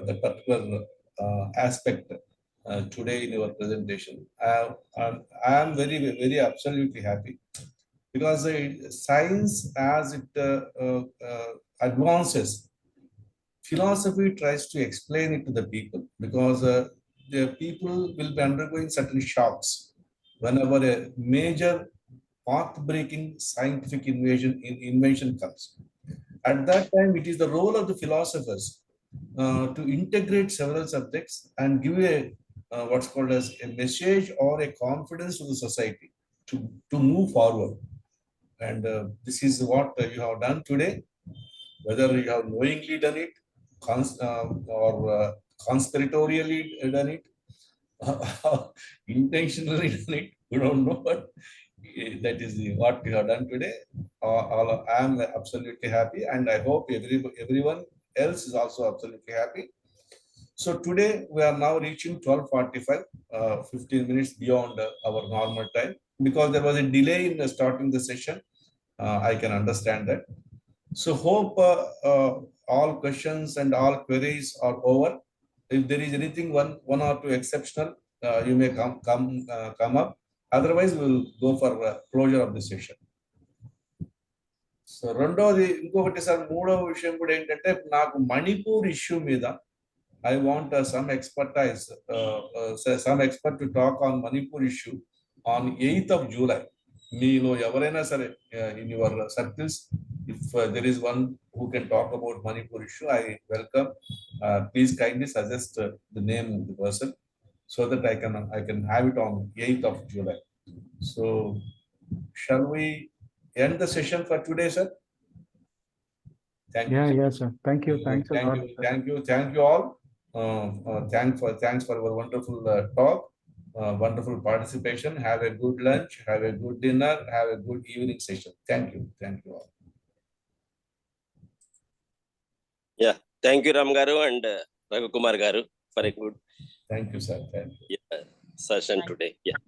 the particular aspect today in your presentation. I am very, very absolutely happy, because science, as it advances, philosophy tries to explain it to the people, because the people will be undergoing certain shocks whenever a major path-breaking scientific invention comes. At that time, it is the role of the philosophers to integrate several subjects and give what's called as a message or a confidence to the society to move forward. And this is what you have done today. Whether you have knowingly done it or conspiratorially done it, intentionally done it, we don't know, but that is what you have done today. I am absolutely happy, and I hope everyone else is also absolutely happy. So today we are now reaching 12:45, 15 minutes beyond our normal time, because there was a delay in starting the session. I can understand that. So hope all questions and all queries are over. If there is anything one or two exceptional, you may come up. Otherwise, we will go for closure of the session. So రెండోది ఇంకొకటి sir, మూడవ విషయం కూడా ఏంటంటే, నాకు Manipur issue మీద I want some expert to talk on Manipur issue on 8th of July. మీలో ఎవరైనా సరే in your circles, if there is one who can talk about Manipur issue, I welcome. Please kindly suggest the name of the person so that I can have it on 8th of July. So shall we end the session for today, sir? Thank you. Yes, sir. Thank you. Thanks a lot. Thank you all. Thanks for our wonderful talk, wonderful participation. Have a good lunch, have a good dinner, have a good evening session. Thank you all. Yeah, thank you, Ram Garu and Raghukumar Garu, for a good thank you, sir. Thank you. session today. Yeah.